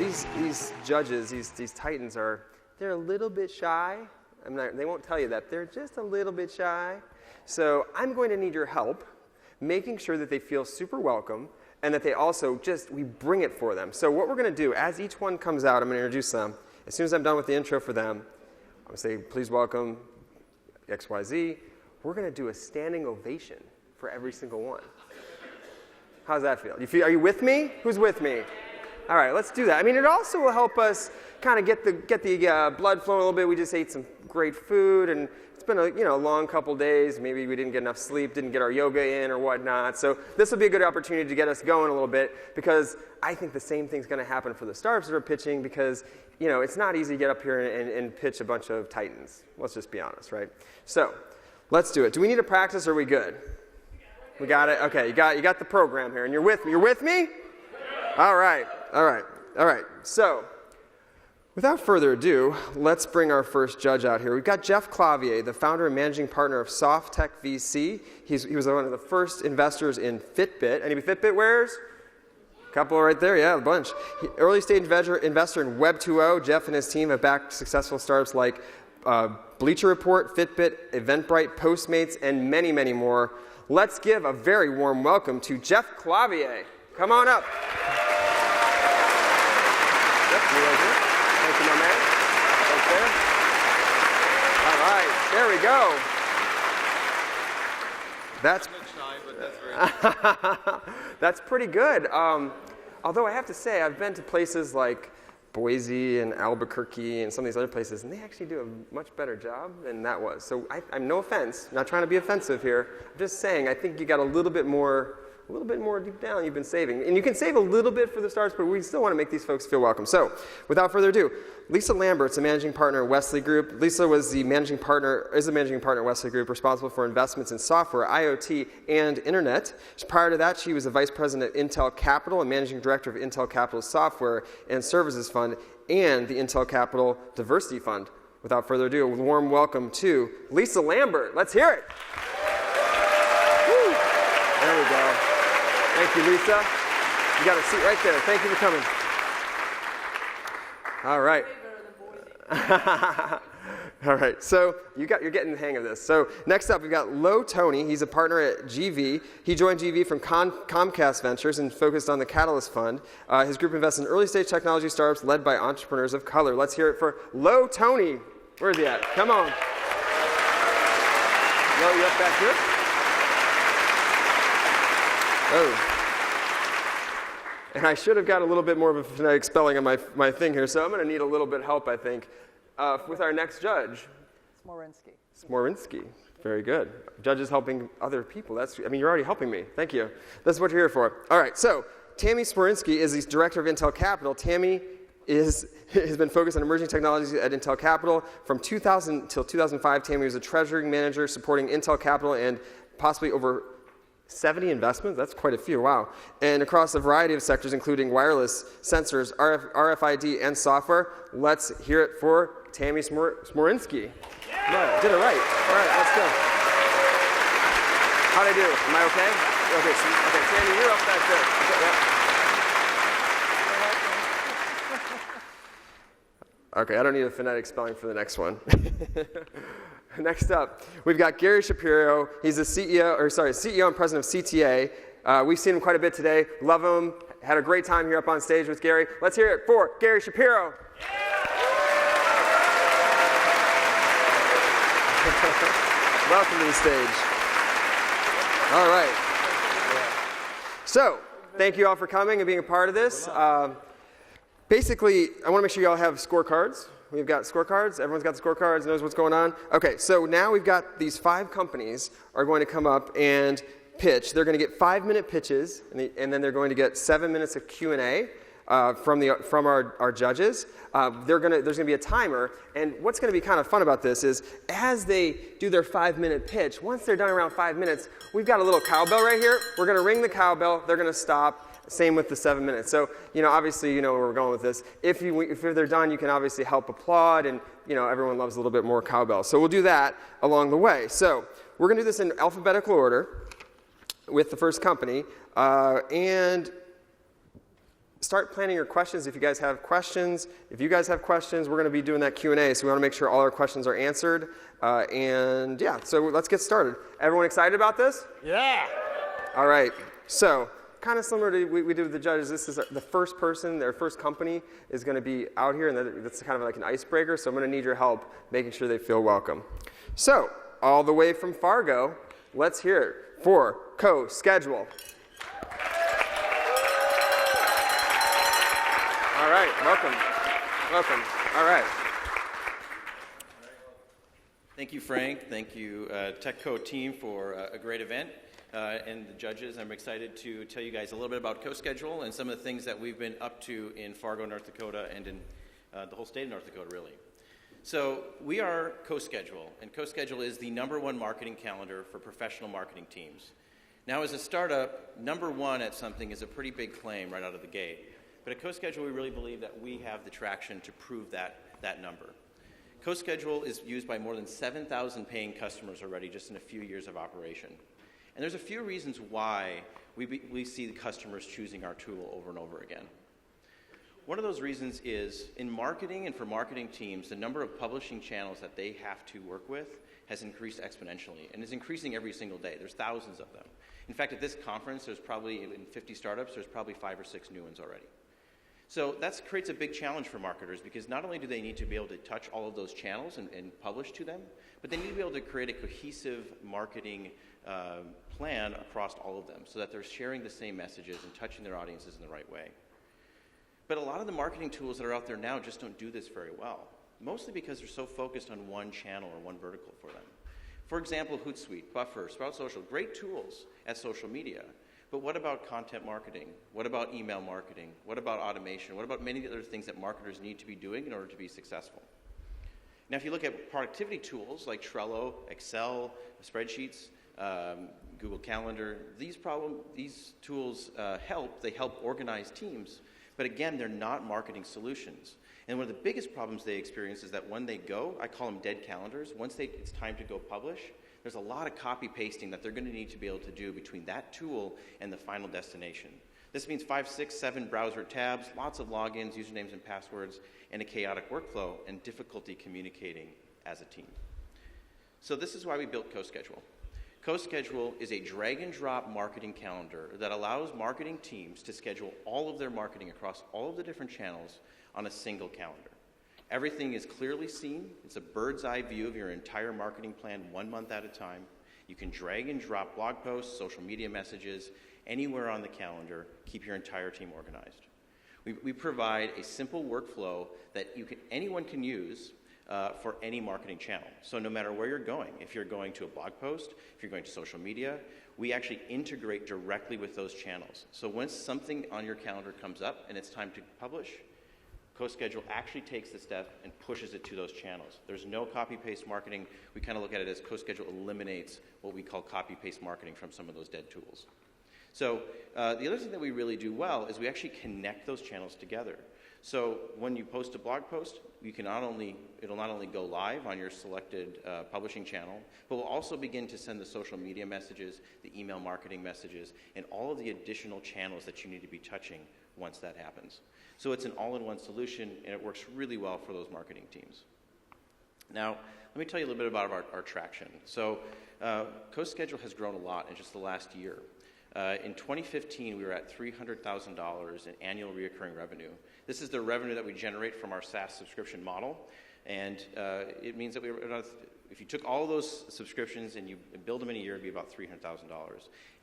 these judges, these titans they're a little bit shy. They won't tell you that. They're just a little bit shy. So I'm going to need your help making sure that they feel super welcome and that they also we bring it for them. So what we're going to do, as each one comes out, I'm going to introduce them. As soon as I'm done with the intro for them, I'm going to say, please welcome XYZ. We're going to do a standing ovation for every single one. How's that feel? Are you with me? Who's with me? All right, let's do that. I mean, it also will help us kind of get the blood flowing a little bit. We just ate some great food, and it's been a long couple days. Maybe we didn't get enough sleep, didn't get our yoga in or whatnot. So this will be a good opportunity to get us going a little bit, because I think the same thing's going to happen for the startups that are pitching, because it's not easy to get up here and pitch a bunch of titans. Let's just be honest, right? So let's do it. Do we need to practice, or are we good? We got it? Okay, you got the program here, and you're with me. You're with me? All right. So, without further ado, let's bring our first judge out here. We've got Jeff Clavier, the founder and managing partner of SoftTech VC. He was one of the first investors in Fitbit. Any Fitbit wearers? A couple right there, yeah, a bunch. Early stage investor in Web 2.0. Jeff and his team have backed successful startups like Bleacher Report, Fitbit, Eventbrite, Postmates, and many, many more. Let's give a very warm welcome to Jeff Clavier. Come on up. Thank you, my man. Right there. All right, there we go. That's pretty good. Although I have to say, I've been to places like Boise and Albuquerque and some of these other places, and they actually do a much better job than that was. So I'm no offense, not trying to be offensive here. I'm just saying I think you got a little bit more deep down you've been saving. And you can save a little bit for the starts, but we still want to make these folks feel welcome. So without further ado, Lisa Lambert's a managing partner at Wesley Group. Lisa is the managing partner at Wesley Group, responsible for investments in software, IoT, and internet. Prior to that, she was the vice president at Intel Capital and managing director of Intel Capital's Software and Services Fund and the Intel Capital Diversity Fund. Without further ado, a warm welcome to Lisa Lambert. Let's hear it. Woo. There we go. Thank you, Lisa. You got a seat right there. Thank you for coming. All right. All right. So you're getting the hang of this. So next up, we've got Toney. He's a partner at GV. He joined GV from Comcast Ventures and focused on the Catalyst Fund. His group invests in early-stage technology startups led by entrepreneurs of color. Let's hear it for Toney. Where is he at? Come on. You up back here? Oh. And I should have got a little bit more of a phonetic spelling on my thing here, so I'm going to need a little bit of help, I think, with our next judge. Smorynski. Very good. Judges helping other people. You're already helping me. Thank you. That's what you're here for. All right, so Tammi Smorynski is the director of Intel Capital. Tammi has been focused on emerging technologies at Intel Capital. From 2000 till 2005, Tammi was a treasury manager supporting Intel Capital and possibly over 70 investments, that's quite a few, wow. And across a variety of sectors, including wireless, sensors, RFID, and software. Let's hear it for Tammi Smorynski. Yeah. Did it right. All right, let's go. How'd I do? Am I okay? Okay, Tammi, you're up back there. Okay, I don't need a phonetic spelling for the next one. Next up, we've got Gary Shapiro. He's the CEO and president of CTA. We've seen him quite a bit today. Love him. Had a great time here up on stage with Gary. Let's hear it for Gary Shapiro. Yeah. Welcome to the stage. All right. So, thank you all for coming and being a part of this. Basically, I want to make sure you all have scorecards. We've got scorecards. Everyone's got the scorecards, knows what's going on. Okay, so now we've got these 5 companies are going to come up and pitch. They're going to get 5-minute pitches, and then they're going to get 7 minutes of Q&A from our judges. There's going to be a timer, and what's going to be kind of fun about this is as they do their 5-minute pitch, once they're done around 5 minutes, we've got a little cowbell right here. We're going to ring the cowbell. They're going to stop. Same with the 7 minutes. So, obviously, you know where we're going with this. If they're done, you can obviously help applaud, and, everyone loves a little bit more cowbell. So we'll do that along the way. So we're going to do this in alphabetical order with the first company. And start planning your questions if you guys have questions. If you guys have questions, we're going to be doing that Q&A, so we want to make sure all our questions are answered. And yeah, so let's get started. Everyone excited about this? Yeah. All right. So kind of similar to what we did with the judges. This is the first person, their first company is going to be out here, and that's kind of like an icebreaker. So I'm going to need your help making sure they feel welcome. So all the way from Fargo, let's hear it for Co-Schedule. All right, welcome. All right. Thank you, Frank. Thank you, TechCo team, for a great event. And the judges, I'm excited to tell you guys a little bit about Co-Schedule and some of the things that we've been up to in Fargo, North Dakota, and in the whole state of North Dakota, really. So we are Co-Schedule, and Co-Schedule is the #1 marketing calendar for professional marketing teams. Now, as a startup, #1 at something is a pretty big claim right out of the gate. But at Co-Schedule, we really believe that we have the traction to prove that number. Co-Schedule is used by more than 7,000 paying customers already just in a few years of operation. And there's a few reasons why we see the customers choosing our tool over and over again. One of those reasons is in marketing and for marketing teams, the number of publishing channels that they have to work with has increased exponentially and is increasing every single day. There's thousands of them. In fact, at this conference, there's probably, in 50 startups, there's probably 5 or 6 new ones already. So that creates a big challenge for marketers because not only do they need to be able to touch all of those channels and publish to them, but they need to be able to create a cohesive marketing plan across all of them so that they're sharing the same messages and touching their audiences in the right way. But a lot of the marketing tools that are out there now just don't do this very well, mostly because they're so focused on one channel or one vertical for them. For example, Hootsuite, Buffer, Sprout Social, great tools at social media. But what about content marketing? What about email marketing? What about automation? What about many other things that marketers need to be doing in order to be successful? Now, if you look at productivity tools like Trello, Excel, spreadsheets, Google Calendar, these tools help organize teams. But again, they're not marketing solutions. And one of the biggest problems they experience is that when they go, I call them dead calendars, once it's time to go publish, there's a lot of copy pasting that they're going to need to be able to do between that tool and the final destination. This means 5, 6, 7 browser tabs, lots of logins, usernames and passwords, and a chaotic workflow and difficulty communicating as a team. So this is why we built Co-Schedule. Co-Schedule is a drag and drop marketing calendar that allows marketing teams to schedule all of their marketing across all of the different channels on a single calendar. Everything is clearly seen. It's a bird's eye view of your entire marketing plan 1 month at a time. You can drag and drop blog posts, social media messages, anywhere on the calendar, keep your entire team organized. We provide a simple workflow that anyone can use for any marketing channel. So no matter where you're going, if you're going to a blog post, if you're going to social media, we actually integrate directly with those channels. So once something on your calendar comes up and it's time to publish, Co-Schedule actually takes the step and pushes it to those channels. There's no copy-paste marketing. We kind of look at it as Co-Schedule eliminates what we call copy-paste marketing from some of those dead tools. So the other thing that we really do well is we actually connect those channels together. So when you post a blog post, it'll not only go live on your selected publishing channel, but we'll also begin to send the social media messages, the email marketing messages, and all of the additional channels that you need to be touching once that happens. So it's an all-in-one solution, and it works really well for those marketing teams. Now, let me tell you a little bit about our traction. So Co-Schedule has grown a lot in just the last year. In 2015, we were at $300,000 in annual recurring revenue. This is the revenue that we generate from our SaaS subscription model, and it means that if you took all of those subscriptions and you build them in a year, it'd be about $300,000.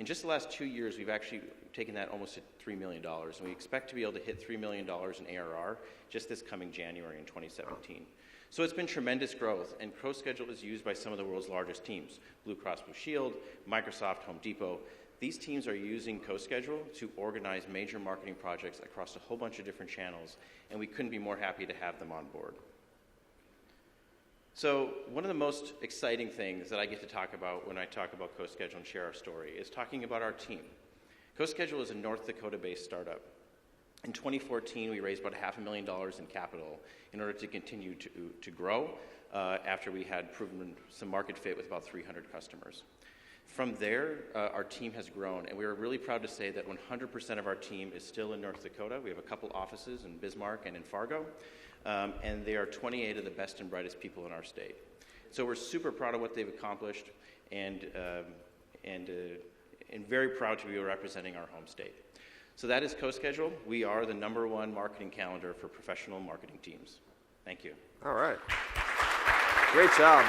In just the last 2 years, we've actually taken that almost to $3 million, and we expect to be able to hit $3 million in ARR just this coming January in 2017. So it's been tremendous growth, and Co-Schedule is used by some of the world's largest teams, Blue Cross Blue Shield, Microsoft, Home Depot. These teams are using Co-Schedule to organize major marketing projects across a whole bunch of different channels, and we couldn't be more happy to have them on board. So one of the most exciting things that I get to talk about when I talk about Co-Schedule and share our story is talking about our team. Co-Schedule is a North Dakota-based startup. In 2014, we raised about $500,000 in capital in order to continue to grow after we had proven some market fit with about 300 customers. From there, our team has grown, and we are really proud to say that 100% of our team is still in North Dakota. We have a couple offices in Bismarck and in Fargo, and they are 28 of the best and brightest people in our state. So we're super proud of what they've accomplished, and very proud to be representing our home state. So that is CoSchedule. We are the #1 marketing calendar for professional marketing teams. Thank you. All right. Great job.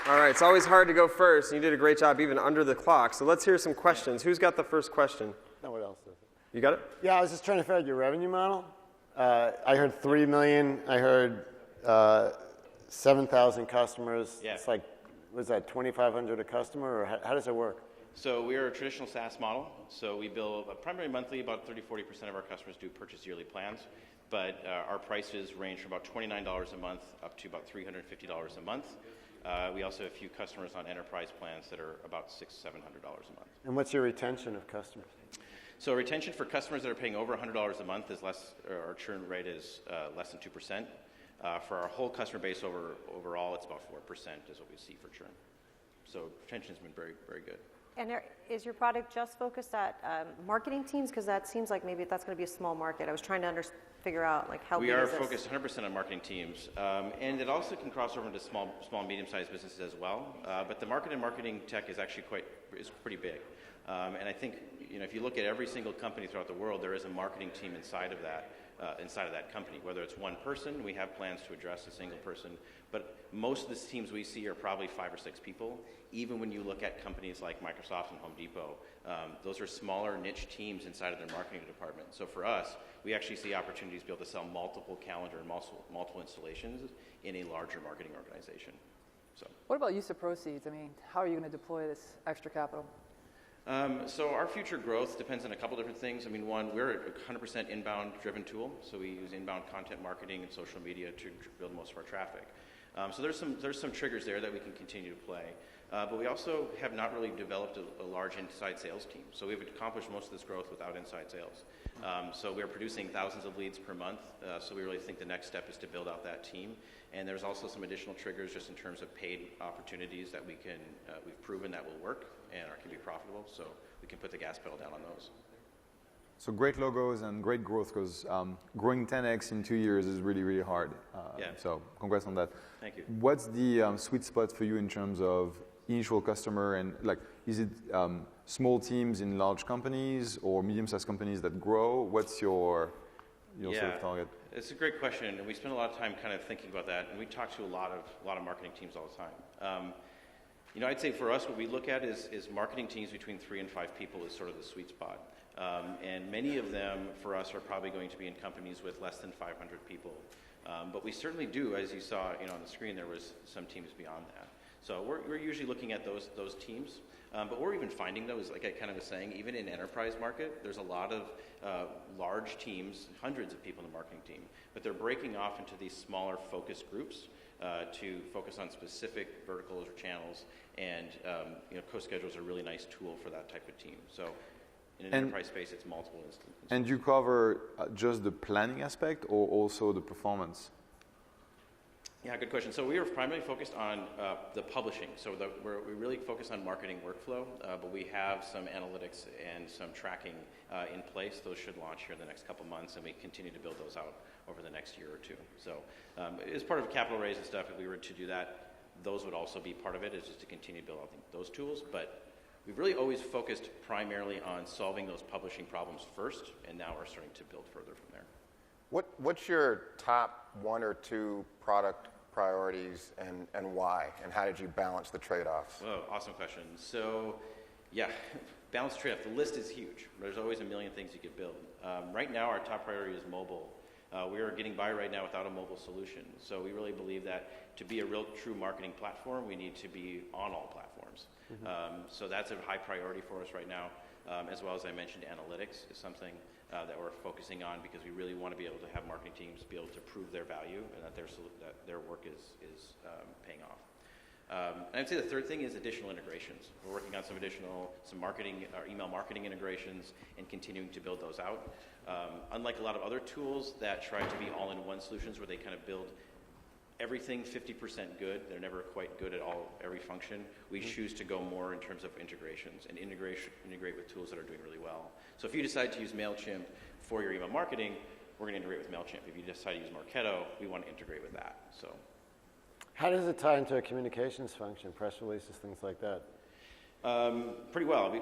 All right, it's always hard to go first, and you did a great job even under the clock. So let's hear some questions. Who's got the first question? No one else does it. You got it? Yeah, I was just trying to figure out your revenue model. I heard 3 million. I heard 7,000 customers. Yeah. It's like, was that 2,500 a customer, or how does it work? So we are a traditional SaaS model. So we bill primarily monthly. About 30-40% of our customers do purchase yearly plans. But our prices range from about $29 a month up to about $350 a month. We also have a few customers on enterprise plans that are about $600-700 a month. And what's your retention of customers? So retention for customers that are paying over $100 a month is less. Our churn rate is less than 2%. For our whole customer base overall, it's about 4% is what we see for churn. So retention has been very, very good. And is your product just focused at marketing teams? Because that seems like maybe that's going to be a small market. I was trying to figure out like how big is this? We are focused 100% on marketing teams, and it also can cross over into small, medium-sized businesses as well. But the marketing tech is actually pretty big. And I think if you look at every single company throughout the world, there is a marketing team inside of that company. Whether it's one person, we have plans to address a single person. But most of the teams we see are probably 5 or 6 people. Even when you look at companies like Microsoft and Home Depot, those are smaller niche teams inside of their marketing department. So for us, we actually see opportunities to be able to sell multiple calendar and multiple installations in a larger marketing organization. So what about use of proceeds? I mean, how are you going to deploy this extra capital? So our future growth depends on a couple different things. I mean, one, we're a 100% inbound-driven tool, so we use inbound content marketing and social media to build most of our traffic. So there's some triggers there that we can continue to play. But we also have not really developed a large inside sales team. So we've accomplished most of this growth without inside sales. So we're producing thousands of leads per month. So we really think the next step is to build out that team. And there's also some additional triggers just in terms of paid opportunities that we've proven that will work and can be profitable. So we can put the gas pedal down on those. So great logos and great growth, because growing 10x in 2 years is really, really hard. So congrats on that. Thank you. What's the sweet spot for you in terms of initial customer, and is it small teams in large companies or medium-sized companies that grow? What's your sort of target? It's a great question, and we spend a lot of time kind of thinking about that, and we talk to a lot of marketing teams all the time. I'd say for us, what we look at is marketing teams between 3 and 5 people is sort of the sweet spot. And many of them, for us, are probably going to be in companies with less than 500 people. But we certainly do, as you saw on the screen, there was some teams beyond that. So we're usually looking at those teams. But we're even finding those, like I kind of was saying, even in enterprise market, there's a lot of large teams, hundreds of people in the marketing team. But they're breaking off into these smaller focus groups to focus on specific verticals or channels. And CoSchedule is a really nice tool for that type of team. So in an enterprise space, it's multiple instances. And you cover just the planning aspect or also the performance? Yeah, good question. So we are primarily focused on the publishing. So we really focus on marketing workflow, but we have some analytics and some tracking in place. Those should launch here in the next couple months, and we continue to build those out over the next year or two. So as part of capital raise and stuff, if we were to do that, those would also be part of it, is just to continue to build out those tools. But we've really always focused primarily on solving those publishing problems first, and now we're starting to build further from there. What's your top 1 or 2 product priorities and why? And how did you balance the trade-offs? Oh, awesome question. So, balance trade-off. The list is huge. There's always a million things you could build. Right now, our top priority is mobile. We are getting by right now without a mobile solution. So we really believe that to be a real true marketing platform, we need to be on all platforms. Mm-hmm. So that's a high priority for us right now. As well as I mentioned, analytics is something that we're focusing on, because we really want to be able to have marketing teams be able to prove their value and that their work is paying off. And I'd say the third thing is additional integrations. We're working on some marketing or email marketing integrations and continuing to build those out. Unlike a lot of other tools that try to be all-in-one solutions where they kind of build everything 50% good. They're never quite good at every function. We choose to go more in terms of integrations and integrate with tools that are doing really well. So if you decide to use MailChimp for your email marketing, we're going to integrate with MailChimp. If you decide to use Marketo, we want to integrate with that. So, how does it tie into a communications function, press releases, things like that? Pretty well.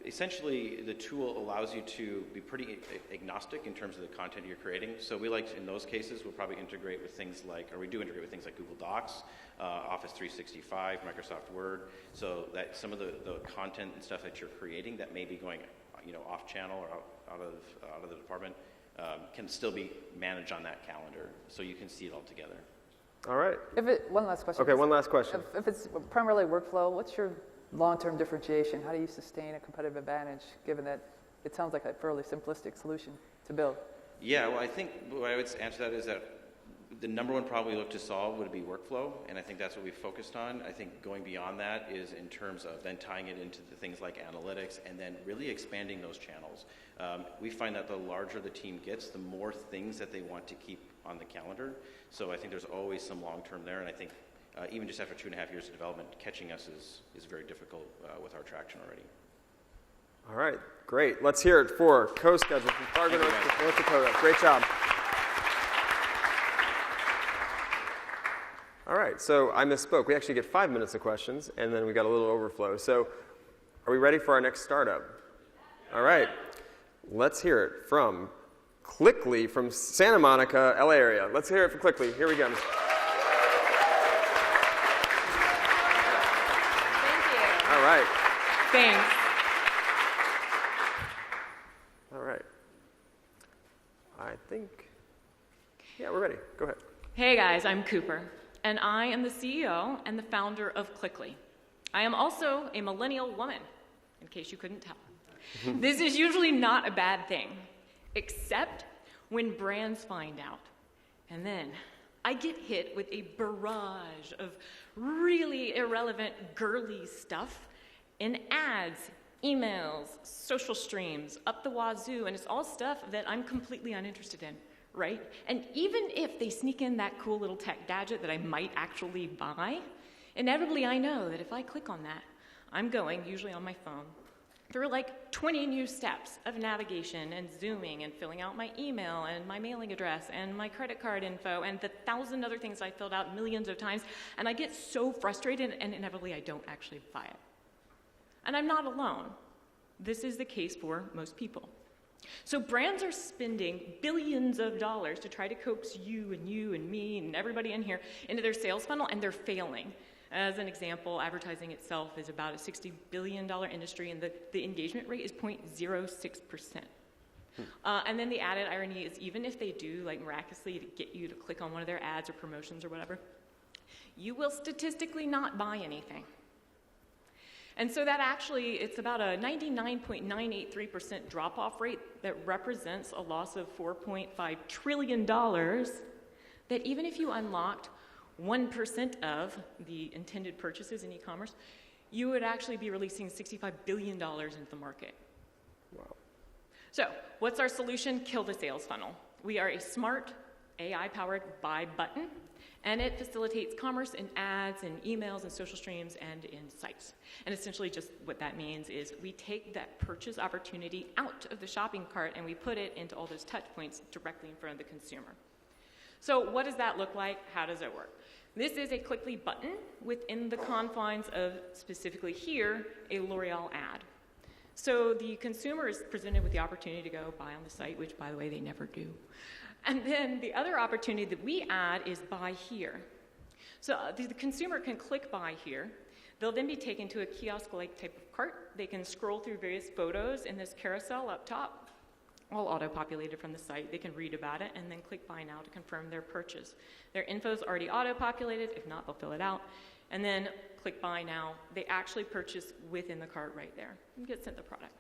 Essentially, the tool allows you to be pretty agnostic in terms of the content you're creating. So we like, in those cases, we'll probably integrate with things like, or we do integrate with things like Google Docs, Office 365, Microsoft Word, so that some of the content and stuff that you're creating that may be going, off channel or out of the department can still be managed on that calendar, so you can see it all together. All right. One last question. Okay, one last question. If it's primarily workflow, what's your long-term differentiation? How do you sustain a competitive advantage, given that it sounds like a fairly simplistic solution to build? Yeah, well, I think what I would answer that is that the number one problem we look to solve would be workflow, and I think that's what we focused on. I think going beyond that is in terms of then tying it into the things like analytics and then really expanding those channels. We find that the larger the team gets, the more things that they want to keep on the calendar. So I think there's always some long-term there, and I think even just after 2.5 years of development, catching us is very difficult with our traction already. All right, great. Let's hear it for CoSchedule from Fargo, North Dakota. Great job. All right, so I misspoke. We actually get 5 minutes of questions, and then we got a little overflow. So are we ready for our next startup? All right, let's hear it from Clickly from Santa Monica, LA area. Let's hear it from Clickly. Here we go. Thank you. All right. Thanks. All right. I think, yeah, we're ready. Go ahead. Hey guys, I'm Cooper, and I am the CEO and the founder of Clickly. I am also a millennial woman, in case you couldn't tell. This is usually not a bad thing, except when brands find out. And then I get hit with a barrage of really irrelevant, girly stuff in ads, emails, social streams, up the wazoo, and it's all stuff that I'm completely uninterested in, right? And even if they sneak in that cool little tech gadget that I might actually buy, inevitably I know that if I click on that, I'm going, usually on my phone, through like 20 new steps of navigation and zooming and filling out my email and my mailing address and my credit card info and the 1,000 other things I filled out millions of times, and I get so frustrated and inevitably I don't actually buy it. And I'm not alone. This is the case for most people. So brands are spending billions of dollars to try to coax you and me and everybody in here into their sales funnel, and they're failing. As an example, advertising itself is about a $60 billion industry, and the engagement rate is 0.06%. And then the added irony is even if they do, like miraculously, to get you to click on one of their ads or promotions or whatever, you will statistically not buy anything. And so that actually, it's about a 99.983% drop-off rate that represents a loss of $4.5 trillion that even if you unlocked 1% of the intended purchases in e-commerce, you would actually be releasing $65 billion into the market. Wow. So what's our solution? Kill the sales funnel. We are a smart, AI-powered buy button, and it facilitates commerce in ads and emails and social streams and in sites. And essentially just what that means is we take that purchase opportunity out of the shopping cart and we put it into all those touch points directly in front of the consumer. So what does that look like? How does it work? This is a Clickly button within the confines of, specifically here, a L'Oreal ad. So the consumer is presented with the opportunity to go buy on the site, which, by the way, they never do. And then the other opportunity that we add is buy here. So the consumer can click buy here. They'll then be taken to a kiosk-like type of cart. They can scroll through various photos in this carousel up top, all auto-populated from the site. They can read about it and then click buy now to confirm their purchase. Their info is already auto-populated. If not, they'll fill it out. And then click buy now. They actually purchase within the cart right there and get sent the product.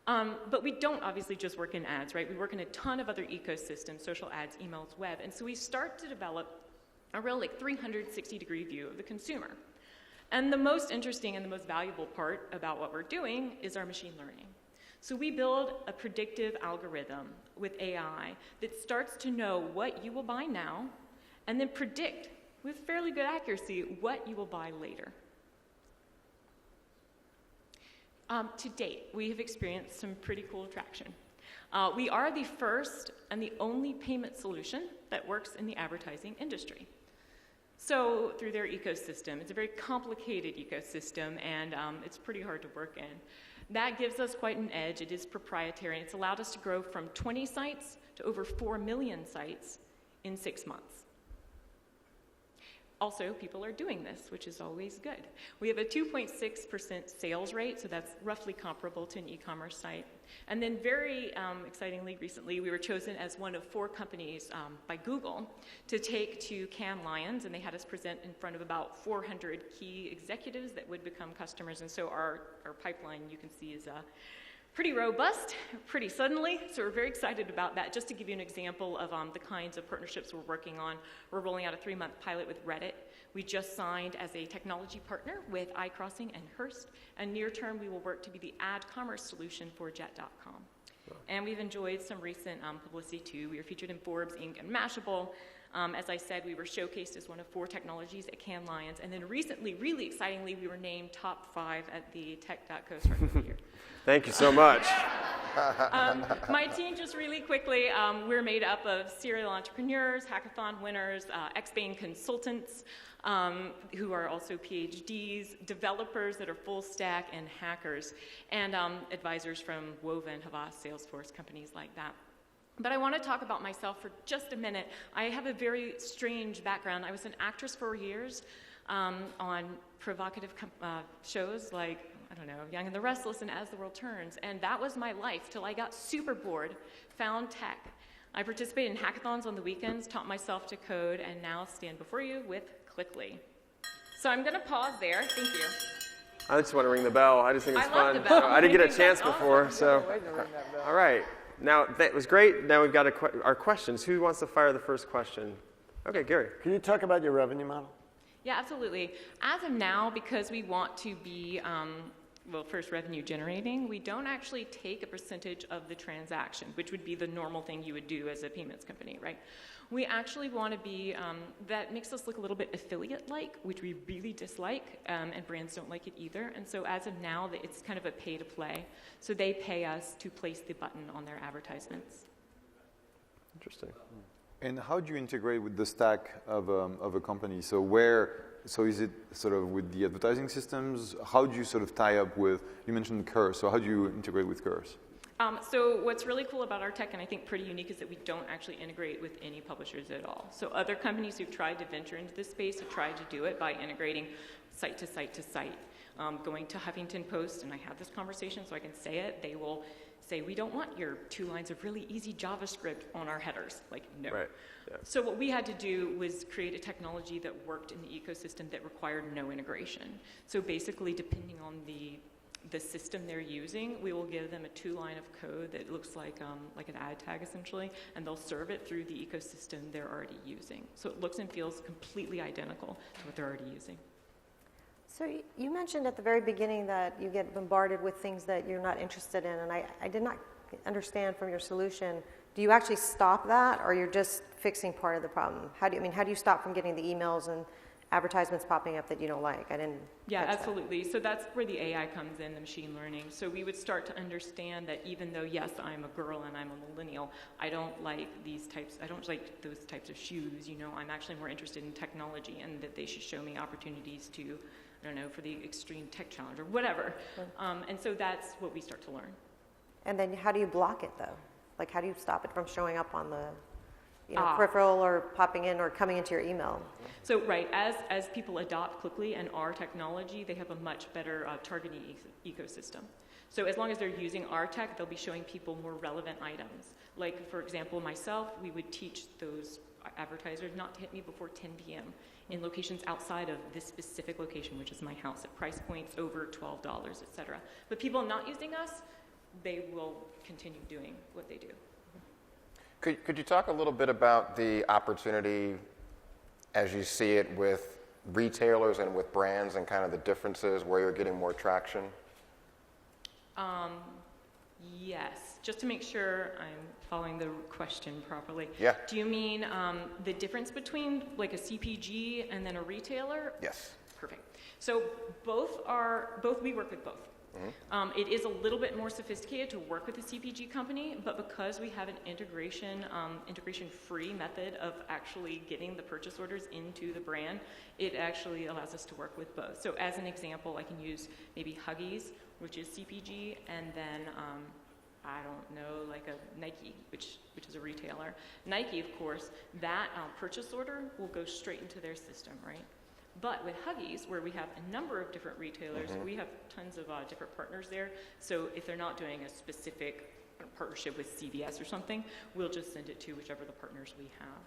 But we don't obviously just work in ads, right? We work in a ton of other ecosystems, social ads, emails, web. And so we start to develop a real 360-degree view of the consumer. And the most interesting and the most valuable part about what we're doing is our machine learning. So we build a predictive algorithm with AI that starts to know what you will buy now and then predict with fairly good accuracy what you will buy later. To date, we have experienced some pretty cool traction. We are the first and the only payment solution that works in the advertising industry. So through their ecosystem, it's a very complicated ecosystem, and it's pretty hard to work in. That gives us quite an edge. It is proprietary, and it's allowed us to grow from 20 sites to over 4 million sites in 6 months. Also, people are doing this, which is always good. We have a 2.6% sales rate, so that's roughly comparable to an e-commerce site. And then very excitingly, recently, we were chosen as one of 4 companies by Google to take to Cannes Lions, and they had us present in front of about 400 key executives that would become customers. And so our pipeline, you can see, is pretty robust, pretty suddenly, so we're very excited about that. Just to give you an example of the kinds of partnerships we're working on, we're rolling out a 3-month pilot with Reddit. We just signed as a technology partner with iCrossing and Hearst, and near term we will work to be the ad commerce solution for Jet.com. Wow. And we've enjoyed some recent publicity too. We were featured in Forbes, Inc., and Mashable. As I said, we were showcased as one of 4 technologies at Cannes Lions, and then recently, really excitingly, we were named top 5 at the Tech.co Start of the Year. Thank you so much. My team, just really quickly, we're made up of serial entrepreneurs, hackathon winners, ex-Bain consultants, who are also PhDs, developers that are full stack, and hackers, and advisors from Woven, Havas, Salesforce, companies like that. But I want to talk about myself for just a minute. I have a very strange background. I was an actress for years on provocative shows like, I don't know, Young and the Restless and As the World Turns. And that was my life till I got super bored, found tech. I participated in hackathons on the weekends, taught myself to code, and now stand before you with Quickly. So I'm going to pause there. Thank you. I just want to ring the bell. I just think it's I fun. love the bell. I didn't get a chance Awesome. before, so. Waiting to ring that bell. All right. Now, that was great. Now we've got our questions. Who wants to fire the first question? Okay, Gary. Can you talk about your revenue model? Yeah, absolutely. As of now, because we want to be, first revenue generating, we don't actually take a percentage of the transaction, which would be the normal thing you would do as a payments company, right? We actually want to be, that makes us look a little bit affiliate-like, which we really dislike, and brands don't like it either. And so as of now, it's kind of a pay-to-play. So they pay us to place the button on their advertisements. Interesting. And how do you integrate with the stack of a company? So is it sort of with the advertising systems? How do you sort of tie up with, you mentioned Curse, so how do you integrate with Curse? So what's really cool about our tech, and I think pretty unique, is that we don't actually integrate with any publishers at all. So other companies who've tried to venture into this space have tried to do it by integrating site to site to site. Going to Huffington Post, and I had this conversation so I can say it, they will say, we don't want your 2 lines of really easy JavaScript on our headers. Like, no. Right. Yeah. So what we had to do was create a technology that worked in the ecosystem that required no integration. So basically, depending on the system they're using, we will give them a 2-line of code that looks like an ad tag, essentially, and they'll serve it through the ecosystem they're already using. So it looks and feels completely identical to what they're already using. So you mentioned at the very beginning that you get bombarded with things that you're not interested in, and I did not understand from your solution. Do you actually stop that, or you're just fixing part of the problem? How do you stop from getting the emails and advertisements popping up that you don't like? I didn't. Yeah, absolutely. So that's where the AI comes in, the machine learning. So we would start to understand that even though, yes, I'm a girl and I'm a millennial, I don't like those types of shoes. I'm actually more interested in technology, and that they should show me opportunities to, I don't know, for the extreme tech challenge or whatever. And so that's what we start to learn. And then how do you block it, though? Like, how do you stop it from showing up on the peripheral or popping in or coming into your email? So, right, as people adopt Quickly and our technology, they have a much better targeting ecosystem. So as long as they're using our tech, they'll be showing people more relevant items. Like, for example, myself, we would teach those advertisers not to hit me before 10 p.m. in locations outside of this specific location, which is my house, at price points over $12, et cetera. But people not using us, they will continue doing what they do. Could you talk a little bit about the opportunity as you see it with retailers and with brands, and kind of the differences where you're getting more traction? Yes, just to make sure I'm following the question properly. Yeah. Do you mean the difference between like a CPG and then a retailer? Yes. Perfect. So both we work with both. It is a little bit more sophisticated to work with a CPG company, but because we have an integration-free method of actually getting the purchase orders into the brand, it actually allows us to work with both. So as an example, I can use maybe Huggies, which is CPG, and then I don't know, like a Nike, which is a retailer. Nike, of course, that purchase order will go straight into their system, right? But with Huggies, where we have a number of different retailers, we have tons of different partners there. So if they're not doing a specific partnership with CVS or something, we'll just send it to whichever the partners we have.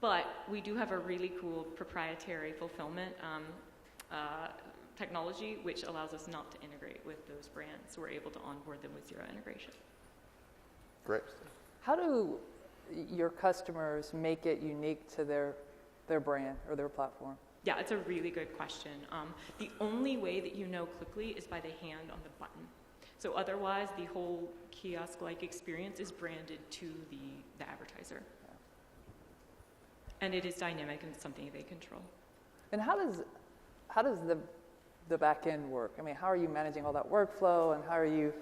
But we do have a really cool proprietary fulfillment technology, which allows us not to integrate with those brands. So we're able to onboard them with zero integration. Great. How do your customers make it unique to their brand or their platform? Yeah, it's a really good question. The only way that you know Quickly is by the hand on the button. So otherwise, the whole kiosk-like experience is branded to the advertiser. And it is dynamic and something they control. And how does the back end work? I mean, how are you managing all that workflow, and how are you,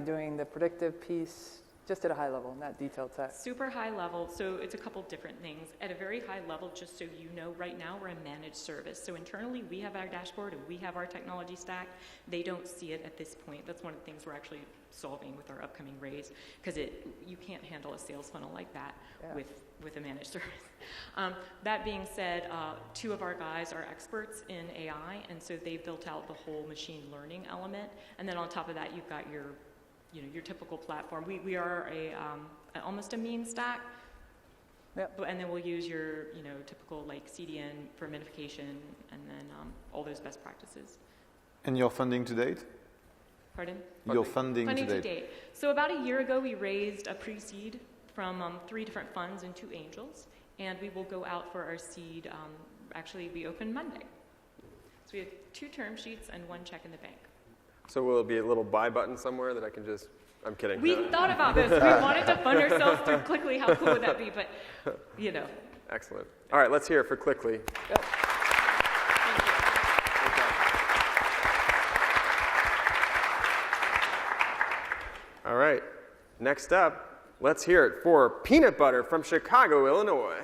doing the predictive piece? Just at a high level, not detailed tech. Super high level, so it's a couple different things. At a very high level, just so you know, right now we're a managed service. So internally, we have our dashboard and we have our technology stack. They don't see it at this point. That's one of the things we're actually solving with our upcoming raise, because you can't handle a sales funnel like that with a managed service. That being said, two of our guys are experts in AI, and so they've built out the whole machine learning element. And then on top of that, you've got your typical platform. We are almost a mean stack, and then we'll use your typical like CDN for minification, and then all those best practices. And your funding to date? Pardon? Your funding to to date. date. So about a year ago, we raised a pre-seed from 3 different funds and 2 angels, and we will go out for our seed. Actually, we open Monday. So we have 2 term sheets and 1 check in the bank. So will it be a little buy button somewhere that I can just, I'm kidding. We thought about this. We wanted to fund ourselves through Quickly. How cool would that be? But, Excellent. All right, let's hear it for Quickly. Yep. All right, next up, let's hear it for Peanut Butter from Chicago, Illinois.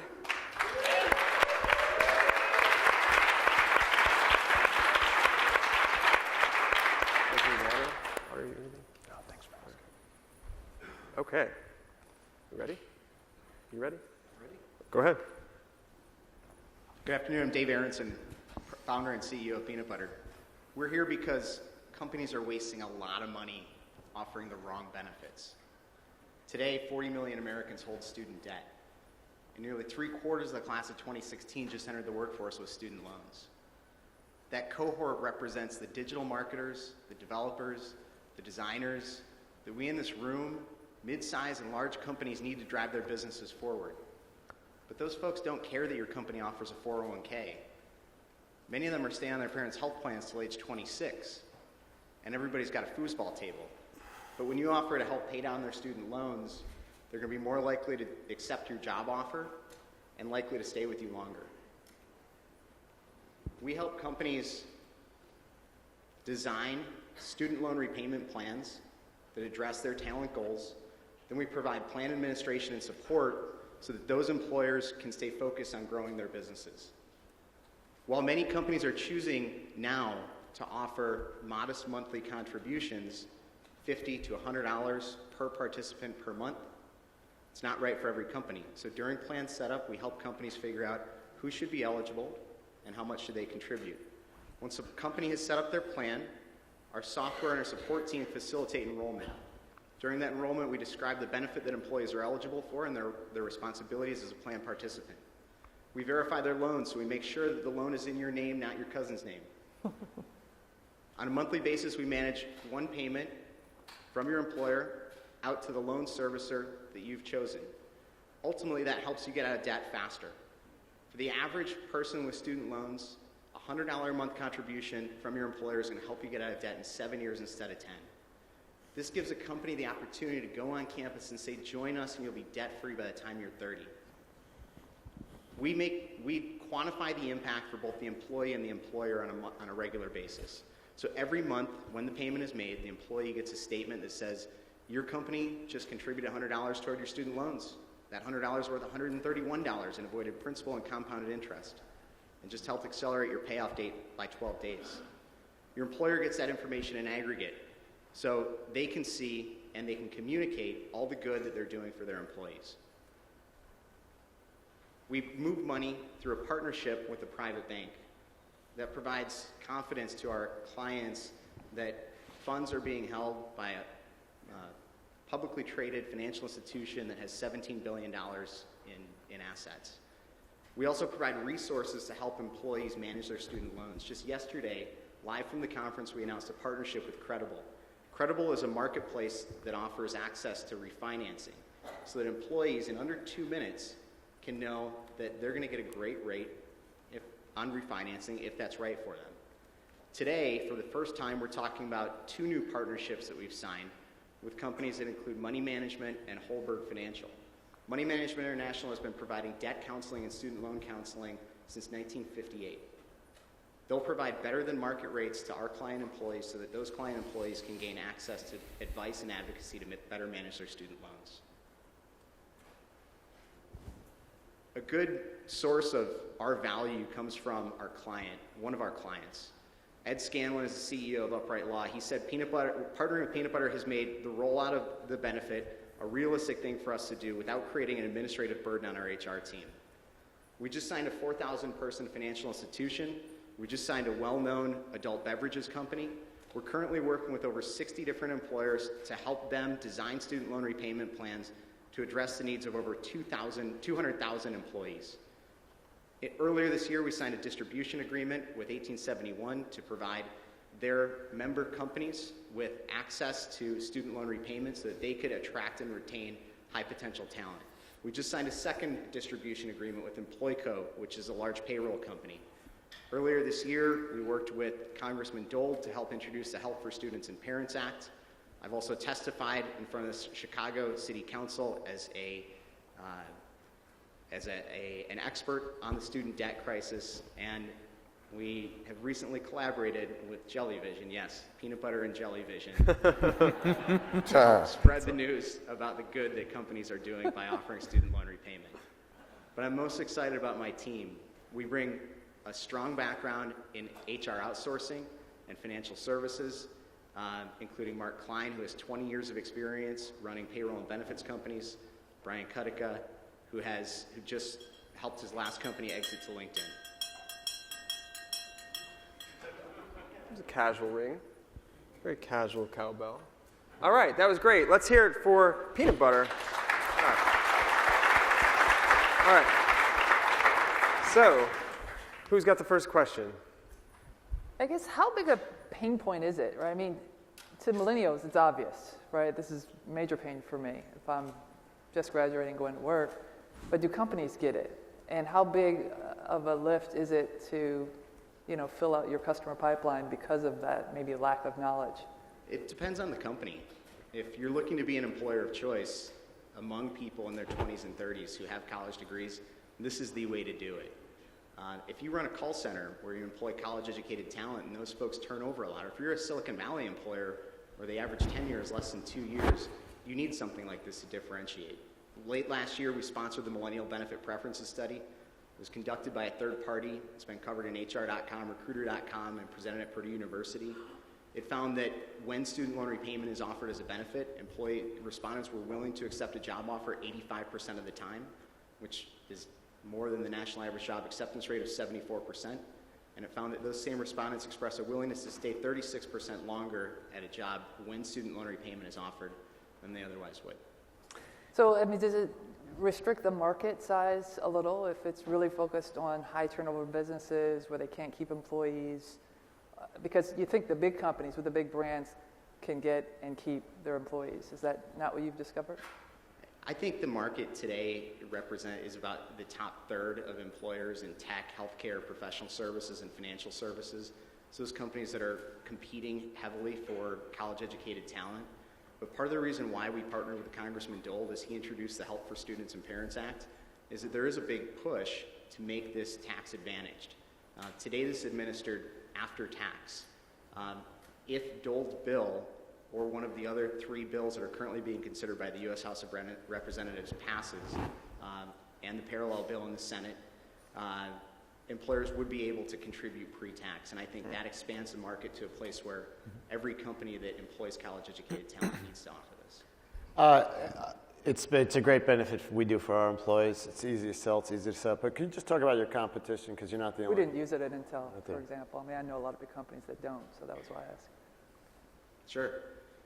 Okay. You ready? You ready? Ready. Go ahead. Good afternoon. I'm Dave Aronson, founder and CEO of Peanut Butter. We're here because companies are wasting a lot of money offering the wrong benefits. Today, 40 million Americans hold student debt, and nearly 3/4 of the class of 2016 just entered the workforce with student loans. That cohort represents the digital marketers, the developers, the designers that we in this room, mid-size and large companies, need to drive their businesses forward. But those folks don't care that your company offers a 401k. Many of them are staying on their parents' health plans till age 26, and everybody's got a foosball table. But when you offer to help pay down their student loans, they're going to be more likely to accept your job offer and likely to stay with you longer. We help companies design student loan repayment plans that address their talent goals. Then we provide plan administration and support so that those employers can stay focused on growing their businesses. While many companies are choosing now to offer modest monthly contributions, $50 to $100 per participant per month, it's not right for every company. So during plan setup, we help companies figure out who should be eligible and how much should they contribute. Once a company has set up their plan, our software and our support team facilitate enrollment. During that enrollment, we describe the benefit that employees are eligible for and their responsibilities as a plan participant. We verify their loans, so we make sure that the loan is in your name, not your cousin's name. On a monthly basis, we manage one payment from your employer out to the loan servicer that you've chosen. Ultimately, that helps you get out of debt faster. For the average person with student loans, a $100 a month contribution from your employer is going to help you get out of debt in 7 years instead of 10. This gives a company the opportunity to go on campus and say, join us and you'll be debt-free by the time you're 30. We quantify the impact for both the employee and the employer on a regular basis. So every month when the payment is made, the employee gets a statement that says, your company just contributed $100 toward your student loans. That $100 worth $131 in avoided principal and compounded interest, and just helped accelerate your payoff date by 12 days. Your employer gets that information in aggregate, so they can see and they can communicate all the good that they're doing for their employees. We move money through a partnership with a private bank that provides confidence to our clients that funds are being held by a publicly traded financial institution that has $17 billion in assets. We also provide resources to help employees manage their student loans. Just yesterday, live from the conference, we announced a partnership with Credible. Credible is a marketplace that offers access to refinancing so that employees in under 2 minutes can know that they're going to get a great rate on refinancing if that's right for them. Today, for the first time, we're talking about 2 new partnerships that we've signed with companies that include Money Management and Holberg Financial. Money Management International has been providing debt counseling and student loan counseling since 1958. They'll provide better than market rates to our client employees so that those client employees can gain access to advice and advocacy to better manage their student loans. A good source of our value comes from our client, one of our clients. Ed Scanlon is the CEO of Upright Law. He said partnering with Peanut Butter has made the rollout of the benefit a realistic thing for us to do without creating an administrative burden on our HR team. We just signed a 4,000-person financial institution. We just signed a well-known adult beverages company. We're currently working with over 60 different employers to help them design student loan repayment plans to address the needs of over 200,000 employees. Earlier this year, we signed a distribution agreement with 1871 to provide their member companies with access to student loan repayments so that they could attract and retain high potential talent. We just signed a second distribution agreement with Employco, which is a large payroll company. Earlier this year, we worked with Congressman Dole to help introduce the Help for Students and Parents Act. I've also testified in front of the Chicago City Council as an expert on the student debt crisis, and we have recently collaborated with Jellyvision, yes, Peanut Butter and Jellyvision, to spread the news about the good that companies are doing by offering student loan repayment. But I'm most excited about my team. We bring a strong background in HR outsourcing and financial services, including Mark Klein, who has 20 years of experience running payroll and benefits companies, Brian Kutica, who just helped his last company exit to LinkedIn. It was a casual ring. Very casual cowbell. All right, that was great. Let's hear it for Peanut Butter. All right. So, who's got the first question? I guess how big a pain point is it, right? I mean, to millennials, it's obvious, right? This is a major pain for me if I'm just graduating, going to work. But do companies get it? And how big of a lift is it to, fill out your customer pipeline because of that maybe lack of knowledge? It depends on the company. If you're looking to be an employer of choice among people in their 20s and 30s who have college degrees, this is the way to do it. If you run a call center where you employ college-educated talent and those folks turn over a lot, or if you're a Silicon Valley employer where the average tenure is less than 2 years, you need something like this to differentiate. Late last year, we sponsored the Millennial Benefit Preferences Study. It was conducted by a third party. It's been covered in HR.com, Recruiter.com, and presented at Purdue University. It found that when student loan repayment is offered as a benefit, employee respondents were willing to accept a job offer 85% of the time, which is more than the national average job acceptance rate of 74%. And it found that those same respondents expressed a willingness to stay 36% longer at a job when student loan repayment is offered than they otherwise would. So, I mean, does it restrict the market size a little if it's really focused on high turnover businesses where they can't keep employees? Because you think the big companies with the big brands can get and keep their employees. Is that not what you've discovered? I think the market today is about the top third of employers in tech, healthcare, professional services, and financial services. So those companies that are competing heavily for college-educated talent. But part of the reason why we partnered with Congressman Dole as he introduced the Help for Students and Parents Act is that there is a big push to make this tax advantaged. Today this is administered after tax. If Dole's bill or one of the other 3 bills that are currently being considered by the U.S. House of Representatives passes, and the parallel bill in the Senate, employers would be able to contribute pre-tax. And I think that expands the market to a place where every company that employs college-educated talent needs to offer this. It's a great benefit we do for our employees. It's easy to sell, it's easy to sell. But can you just talk about your competition, because you're not the only We didn't use it at Intel, Okay. for example. I mean, I know a lot of big companies that don't, so that was why I asked. Sure.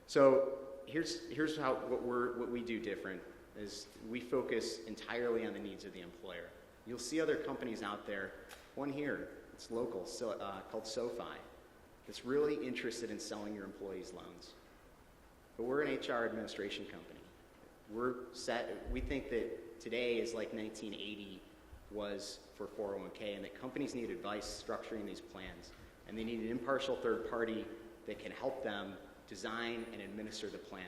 So here's how what we do different is we focus entirely on the needs of the employer. You'll see other companies out there. One here, it's local, called SoFi. That's really interested in selling your employees loans. But we're an HR administration company. We think that today is like 1980 was for 401k, and that companies need advice structuring these plans, and they need an impartial third party that can help them design and administer the plan.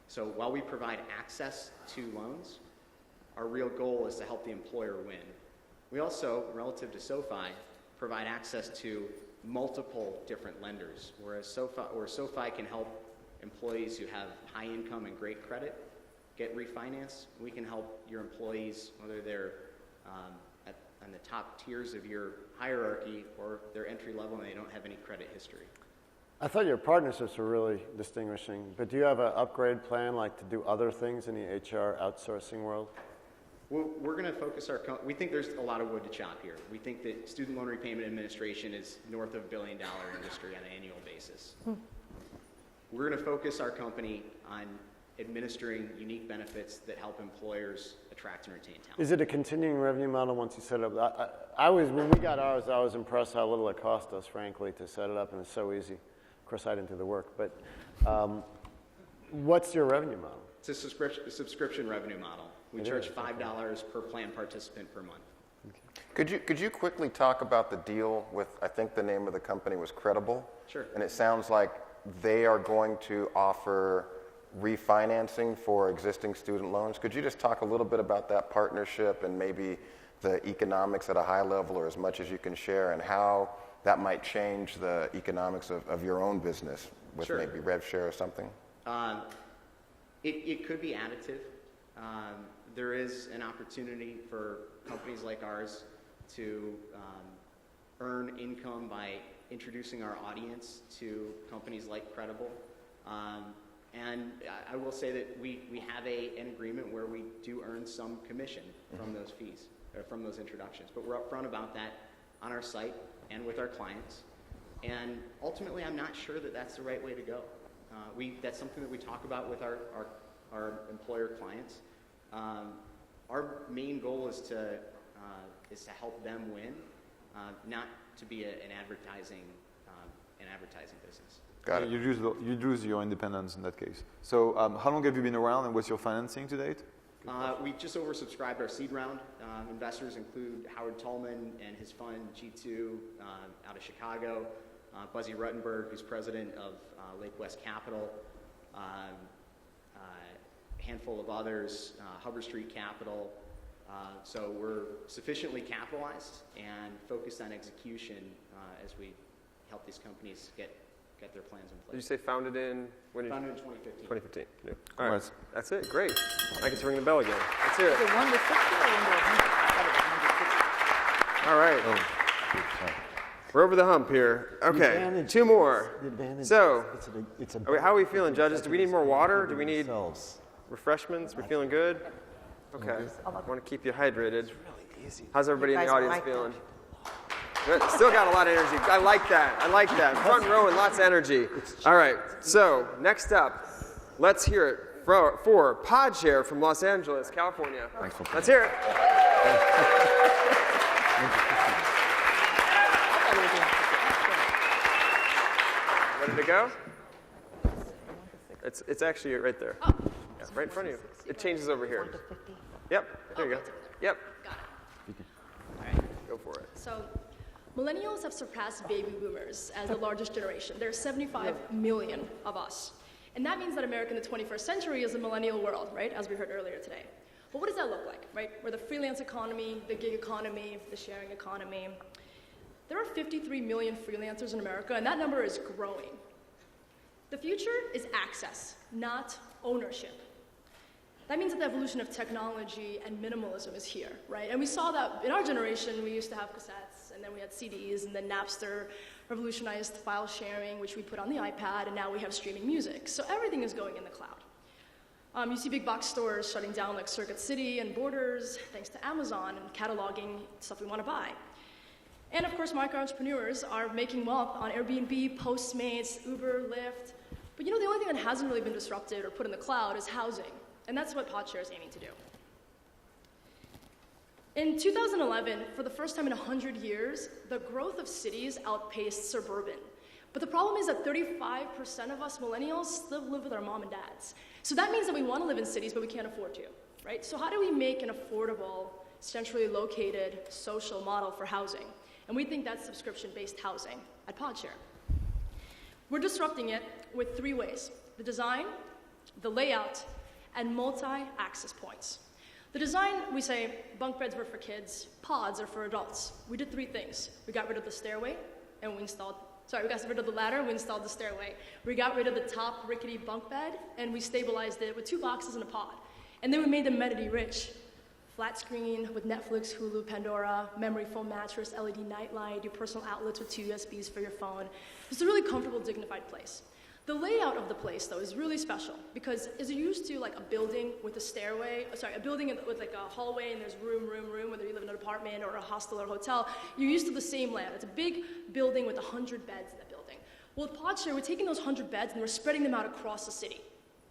So while we provide access to loans, our real goal is to help the employer win. We also, relative to SoFi, provide access to multiple different lenders, whereas SoFi can help employees who have high income and great credit get refinanced. We can help your employees, whether they're on the top tiers of your hierarchy or they're entry level and they don't have any credit history. I thought your partnerships were really distinguishing, but do you have an upgrade plan, like to do other things in the HR outsourcing world? We're going to focus we think there's a lot of wood to chop here. We think that student loan repayment administration is north of $1 billion industry on an annual basis. We're going to focus our company on administering unique benefits that help employers attract and retain talent. Is it a continuing revenue model once you set it up? When we got ours, I was impressed how little it cost us, frankly, to set it up, and it's so easy. Of course, I didn't do the work, but what's your revenue model? It's a subscription revenue model. We charge $5 per plan participant per month. Could you quickly talk about the deal with, I think the name of the company was Credible? Sure. And it sounds like they are going to offer refinancing for existing student loans. Could you just talk a little bit about that partnership and maybe the economics at a high level, or as much as you can share, and how that might change the economics of your own business with Sure. maybe rev share or something? It could be additive. There is an opportunity for companies like ours to earn income by introducing our audience to companies like Credible. And I will say that we have an agreement where we do earn some commission from those fees, or from those introductions. But we're upfront about that on our site and with our clients. And ultimately, I'm not sure that that's the right way to go. That's something that we talk about with our employer clients. Our main goal is to help them win, not to be an advertising business. Got it. You lose your independence in that case. So how long have you been around, and what's your financing to date? We just oversubscribed our seed round. Investors include Howard Tallman and his fund, G2, out of Chicago, Buzzy Ruttenberg, who's president of Lake West Capital, handful of others, Hubbard Street Capital. So we're sufficiently capitalized and focused on execution as we help these companies get their plans in place. Did you say founded in? Founded in 2015. 2015. Yeah. All right. That's it. Great. I get to ring the bell again. Let's hear it. Is it 1 to 60 or 1 to 100? All right. Oh, We're over the hump here. Okay. 2 more. So, how are we feeling, judges? Do we need more water? Do we need refreshments? We're feeling good? Okay. I want to keep you hydrated. How's everybody in the audience feeling? Good. Still got a lot of energy. I like that. Front row and lots of energy. All right. So, next up, let's hear it for Podshare from Los Angeles, California. Let's hear it. Ready to go? It's actually right there. Yeah, right in front of you. It changes over here. Yep. There you go. Yep. Got it. All right. Go for it. So, millennials have surpassed baby boomers as the largest generation. There's 75 million of us. And that means that America in the 21st century is a millennial world, right, as we heard earlier today. But what does that look like, right? We're the freelance economy, the gig economy, the sharing economy. There are 53 million freelancers in America, and that number is growing. The future is access, not ownership. That means that the evolution of technology and minimalism is here, right? And we saw that in our generation, we used to have cassettes, and then we had CDs, and then Napster revolutionized file sharing, which we put on the iPad, and now we have streaming music. So everything is going in the cloud. You see big box stores shutting down like Circuit City and Borders, thanks to Amazon and cataloging stuff we want to buy. And of course, micro entrepreneurs are making wealth on Airbnb, Postmates, Uber, Lyft. But you know, the only thing that hasn't really been disrupted or put in the cloud is housing. And that's what PodShare is aiming to do. In 2011, for the first time in 100 years, the growth of cities outpaced suburban. But the problem is that 35% of us millennials still live with our mom and dads. So that means that we want to live in cities, but we can't afford to, right? So how do we make an affordable, centrally located social model for housing? And we think that's subscription-based housing at PodShare. We're disrupting it with 3 ways: the design, the layout, and multi-access points. The design, we say bunk beds were for kids, pods are for adults. We did 3 things. We got rid of the stairway, and we got rid of the ladder, we installed the stairway. We got rid of the top rickety bunk bed, and we stabilized it with 2 boxes and a pod. And then we made them amenity rich. Flat screen with Netflix, Hulu, Pandora, memory foam mattress, LED nightlight, your personal outlets with 2 USBs for your phone. It's a really comfortable, dignified place. The layout of the place, though, is really special because as you're used to like a building with a stairway, a building with like a hallway and there's room, whether you live in an apartment or a hostel or a hotel, you're used to the same layout. It's a big building with 100 beds in that building. Well, with PodShare, we're taking those 100 beds and we're spreading them out across the city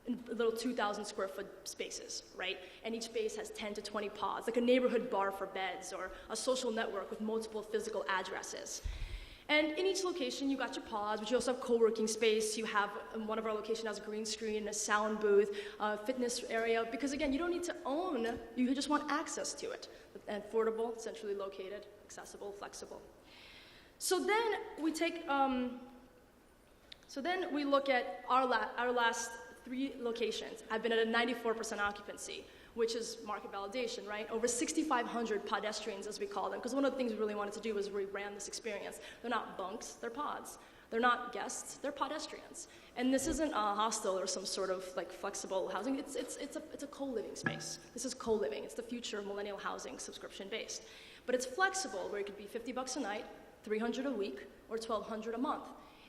in little 2,000 square foot spaces, right? And each space has 10 to 20 pods, like a neighborhood bar for beds or a social network with multiple physical addresses. And in each location, you got your pods, but you also have co-working space. You have, one of our locations has a green screen, a sound booth, a fitness area, because again, you don't need to own, you just want access to it. And affordable, centrally located, accessible, flexible. So then we look at our last 3 locations. I've been at a 94% occupancy, which is market validation, right? Over 6,500 pedestrians, as we call them, because one of the things we really wanted to do was rebrand this experience. They're not bunks, they're pods. They're not guests, they're pedestrians. And this isn't a hostel or some sort of like flexible housing. It's a co-living space. This is co-living. It's the future of millennial housing, subscription-based. But it's flexible, where it could be $50 a night, $300 a week, or $1,200 a month.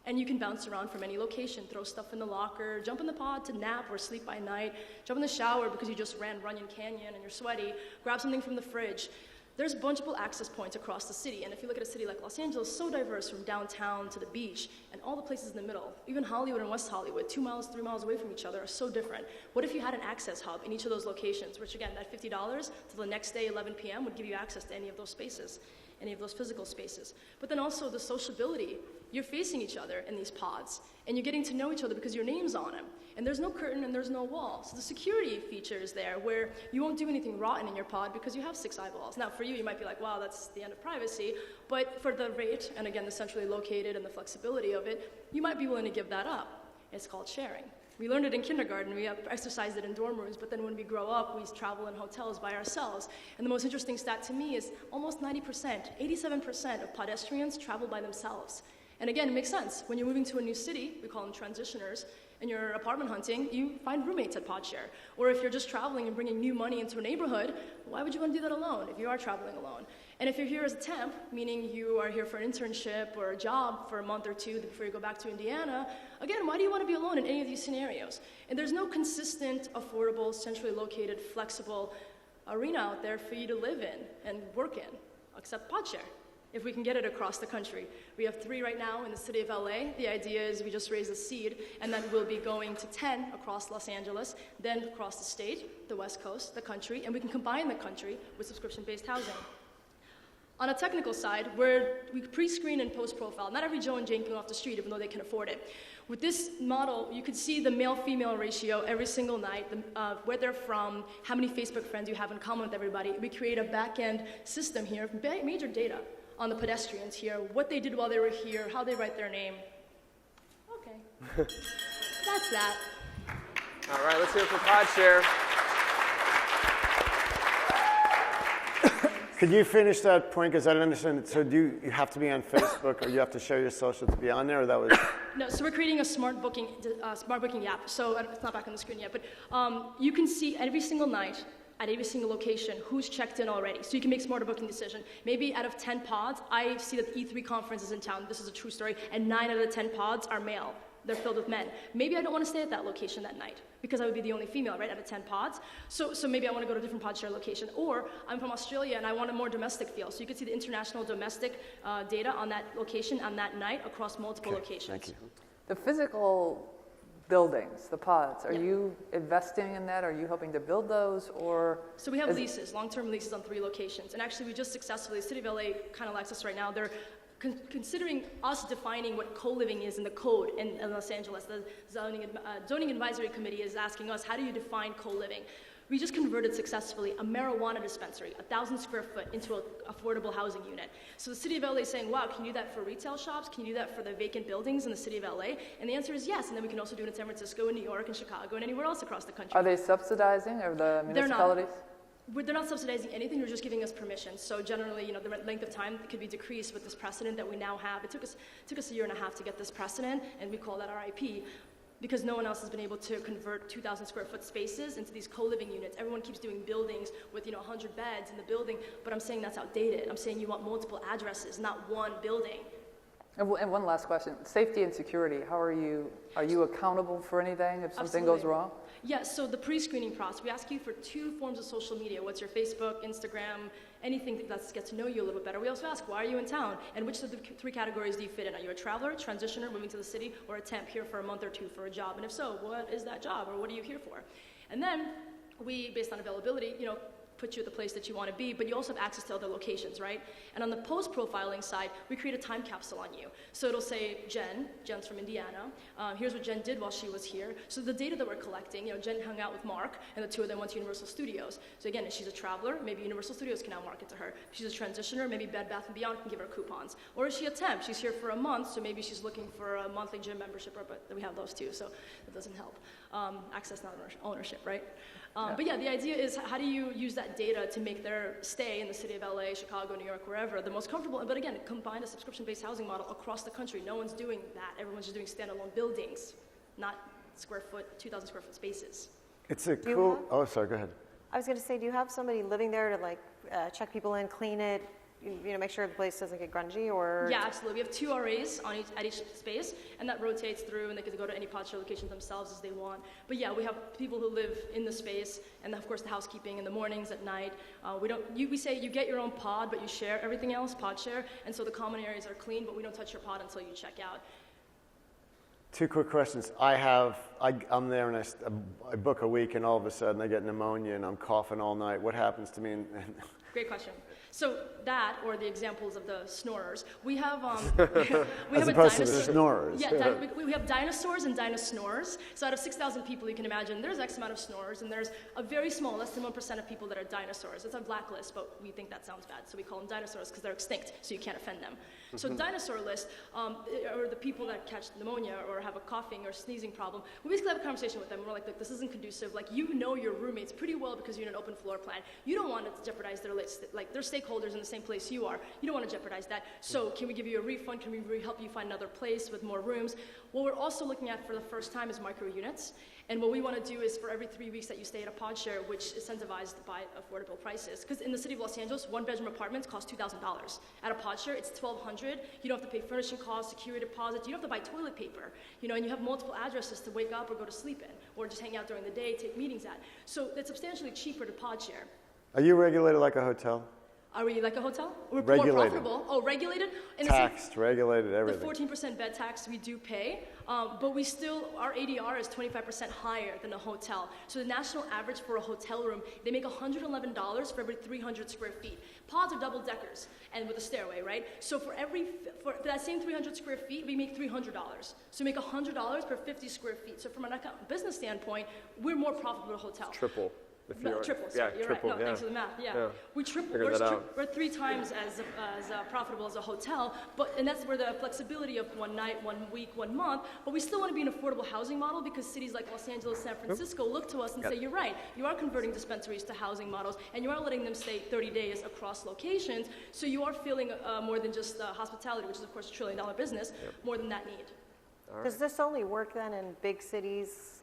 And you can bounce around from any location, throw stuff in the locker, jump in the pod to nap or sleep by night, jump in the shower because you just ran Runyon Canyon and you're sweaty, grab something from the fridge. There's bunchable access points across the city. And if you look at a city like Los Angeles, so diverse from downtown to the beach and all the places in the middle, even Hollywood and West Hollywood, 2 miles, 3 miles away from each other are so different. What if you had an access hub in each of those locations, which again, that $50 till the next day, 11 p.m. would give you access to any of those spaces, any of those physical spaces. But then also the sociability. You're facing each other in these pods, and you're getting to know each other because your name's on them. And there's no curtain and there's no wall. So the security feature is there where you won't do anything rotten in your pod because you have 6 eyeballs. Now for you might be like, wow, that's the end of privacy. But for the rate, and again, the centrally located and the flexibility of it, you might be willing to give that up. It's called sharing. We learned it in kindergarten, we exercised it in dorm rooms, but then when we grow up, we travel in hotels by ourselves. And the most interesting stat to me is almost 90%, 87% of pedestrians travel by themselves. And again, it makes sense. When you're moving to a new city, we call them transitioners, and you're apartment hunting, you find roommates at PodShare. Or if you're just traveling and bringing new money into a neighborhood, why would you want to do that alone if you are traveling alone? And if you're here as a temp, meaning you are here for an internship or a job for a month or 2 before you go back to Indiana, again, why do you want to be alone in any of these scenarios? And there's no consistent, affordable, centrally located, flexible arena out there for you to live in and work in, except PodShare. If we can get it across the country. We have 3 right now in the city of LA. The idea is we just raised a seed, and then we'll be going to 10 across Los Angeles, then across the state, the West Coast, the country, and we can combine the country with subscription-based housing. On a technical side, we pre-screen and post-profile. Not every Joe and Jane can go off the street, even though they can afford it. With this model, you could see the male-female ratio every single night, where they're from, how many Facebook friends you have in common with everybody. We create a back-end system here, major data on the pedestrians here, what they did while they were here, how they write their name. Okay, that's that. All right, let's hear it for PodShare. Could you finish that point? Because I don't understand. So do you have to be on Facebook, or you have to share your social to be on there, or that was? No, so we're creating a smart booking app. So it's not back on the screen yet, but you can see every single night at every single location who's checked in already. So you can make smarter booking decision. Maybe out of 10 pods, I see that the E3 conference is in town. This is a true story. And 9 out of the 10 pods are male. They're filled with men. Maybe I don't want to stay at that location that night because I would be the only female, right, out of 10 pods. So maybe I want to go to a different PodShare location. Or I'm from Australia and I want a more domestic feel. So you can see the international domestic data on that location on that night across multiple locations. Thank you. The physical buildings, the pods, are you investing in that? Are you helping to build those, or? So we have leases, long-term leases on 3 locations. And actually we just successfully, the City of LA kind of likes us right now. They're considering us defining what co-living is in the code in Los Angeles. The zoning advisory committee is asking us, how do you define co-living? We just converted successfully a marijuana dispensary, 1,000 square foot, into an affordable housing unit. So the City of LA is saying, wow, can you do that for retail shops? Can you do that for the vacant buildings in the City of LA? And the answer is yes. And then we can also do it in San Francisco, and New York, and Chicago, and anywhere else across the country. Are they subsidizing, or the municipalities? They're not subsidizing anything, they're just giving us permission. So generally, the length of time could be decreased with this precedent that we now have. It took us a year and a half to get this precedent, and we call that our IP, because no one else has been able to convert 2,000 square foot spaces into these co-living units. Everyone keeps doing buildings with 100 beds in the building, but I'm saying that's outdated. I'm saying you want multiple addresses, not one building. And one last question, safety and security, how are you accountable for anything if something goes wrong? Yeah, so the pre-screening process, we ask you for 2 forms of social media. What's your Facebook, Instagram, anything that's get to know you a little bit better. We also ask, why are you in town? And which of the 3 categories do you fit in? Are you a traveler, transitioner, moving to the city, or a temp here for a month or 2 for a job? And if so, what is that job, or what are you here for? And then we, based on availability, put you at the place that you want to be, but you also have access to other locations, right? And on the post-profiling side, we create a time capsule on you. So it'll say, Jen's from Indiana, here's what Jen did while she was here. So the data that we're collecting, Jen hung out with Mark, and the 2 of them went to Universal Studios. So again, if she's a traveler, maybe Universal Studios can now market to her. If she's a transitioner, maybe Bed Bath & Beyond can give her coupons. Or is she a temp? She's here for a month, so maybe she's looking for a monthly gym membership, but we have those too, so that doesn't help. Access, not ownership, right? But yeah, the idea is, how do you use that data to make their stay in the City of LA, Chicago, New York, wherever, the most comfortable? But again, combine a subscription-based housing model across the country. No one's doing that. Everyone's just doing standalone buildings, not 2,000 square foot spaces. It's a cool, sorry, go ahead. I was going to say, do you have somebody living there to check people in, clean it, make sure the place doesn't get grungy, or? Yeah, absolutely. We have 2 RAs at each space, and that rotates through, and they can go to any PodShare location themselves as they want. But yeah, we have people who live in the space, and of course the housekeeping in the mornings, at night. We say you get your own pod, but you share everything else, PodShare, and so the common areas are clean, but we don't touch your pod until you check out. 2 quick questions. I'm there and I book a week, and all of a sudden I get pneumonia and I'm coughing all night. What happens to me? Great question. So that, or the examples of the snorers, we have we As have opposed a to the dinosaur. snorers. Yeah, we have dinosaurs and dinosnores. So out of 6,000 people, you can imagine there's X amount of snorers, and there's a very small, less than 1% of people that are dinosaurs. It's a blacklist, but we think that sounds bad, so we call them dinosaurs because they're extinct, so you can't offend them. So dinosaur list are the people that catch pneumonia or have a coughing or sneezing problem. We basically have a conversation with them. We're like, look, this isn't conducive. Like, you know your roommates pretty well because you're in an open floor plan. You don't want it to jeopardize their stakeholders in the same place you are. You don't want to jeopardize that. So can we give you a refund? Can we help you find another place with more rooms? What we're also looking at for the first time is micro units. And what we want to do is for every 3 weeks that you stay at a PodShare, which is incentivized by affordable prices. Because in the city of Los Angeles, 1-bedroom apartments cost $2,000. At a PodShare, it's $1,200. You don't have to pay furnishing costs, security deposit. You don't have to buy toilet paper. And you have multiple addresses to wake up or go to sleep in, or just hang out during the day, take meetings at. So it's substantially cheaper to PodShare. Are you regulated like a hotel? Are we like a hotel? We're regulated. More profitable. Oh, regulated? Taxed, regulated, everything. The 14% bed tax we do pay, but our ADR is 25% higher than a hotel. So the national average for a hotel room, they make $111 for every 300 square feet. Pods are double deckers, and with a stairway, right? So for that same 300 square feet, we make $300. So we make $100 per 50 square feet. So from a business standpoint, we're more profitable than a hotel. Triple. Triple, yeah, sorry, you're triple, right. No, yeah. thanks for the math. Yeah, Yeah. we triple. Figured that out. We're 3 times as profitable as a hotel, and that's where the flexibility of one night, 1 week, 1 month. But we still want to be an affordable housing model because cities like Los Angeles, San Francisco look to us and say, "You're right. You are converting dispensaries to housing models, and you are letting them stay 30 days across locations. So you are feeling more than just hospitality, which is of course a $1 trillion business, more than that need." Does this only work then in big cities?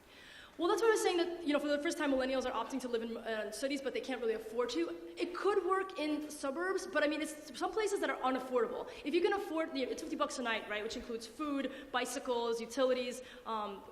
Well, that's what I was saying, that for the first time, millennials are opting to live in cities, but they can't really afford to. It could work in suburbs, but I mean, it's some places that are unaffordable. If you can afford, it's $50 a night, right, which includes food, bicycles, utilities,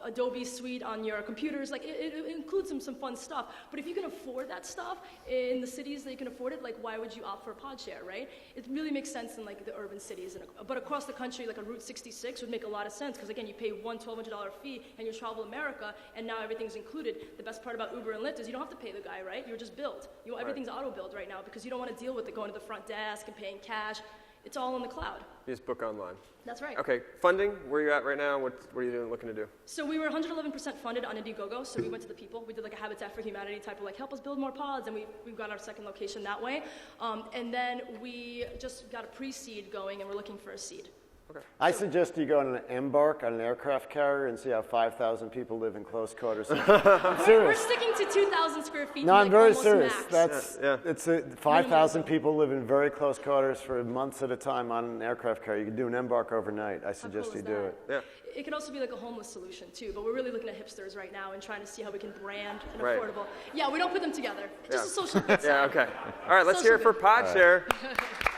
Adobe Suite on your computers. Like, it includes some fun stuff. But if you can afford that stuff in the cities that you can afford it, like, why would you opt for a pod share, right? It really makes sense in, like, the urban cities. But across the country, like a Route 66 would make a lot of sense, because, again, you pay one $1,200 fee, and you travel America, and now everything's included. The best part about Uber and Lyft is you don't have to pay the guy, right? You're just billed. Everything's auto-billed right now because you don't want to deal with it going to the front desk and paying cash. It's all in the cloud. You just book online. That's right. Okay, funding, where are you at right now? What are you looking to do? So we were 111% funded on Indiegogo, so we went to the people. We did like a Habitat for Humanity type of like, help us build more pods, and we've got our second location that way. And then we just got a pre-seed going, and we're looking for a seed. Okay. I suggest you go on an Embark on an aircraft carrier and see how 5,000 people live in close quarters. I'm We're serious. sticking to 2,000 square feet. No, like I'm very almost serious. max. It's 5,000 people live in very close quarters for months at a time on an aircraft carrier. You can do an Embark overnight. I suggest you do it. Yeah. It could also be like a homeless solution too, but we're really looking at hipsters right now and trying to see how we can brand and Right. affordable. Yeah, we don't put them together. Yeah. Just a social good Yeah, side. okay. All right, let's Social hear it for good. PodShare.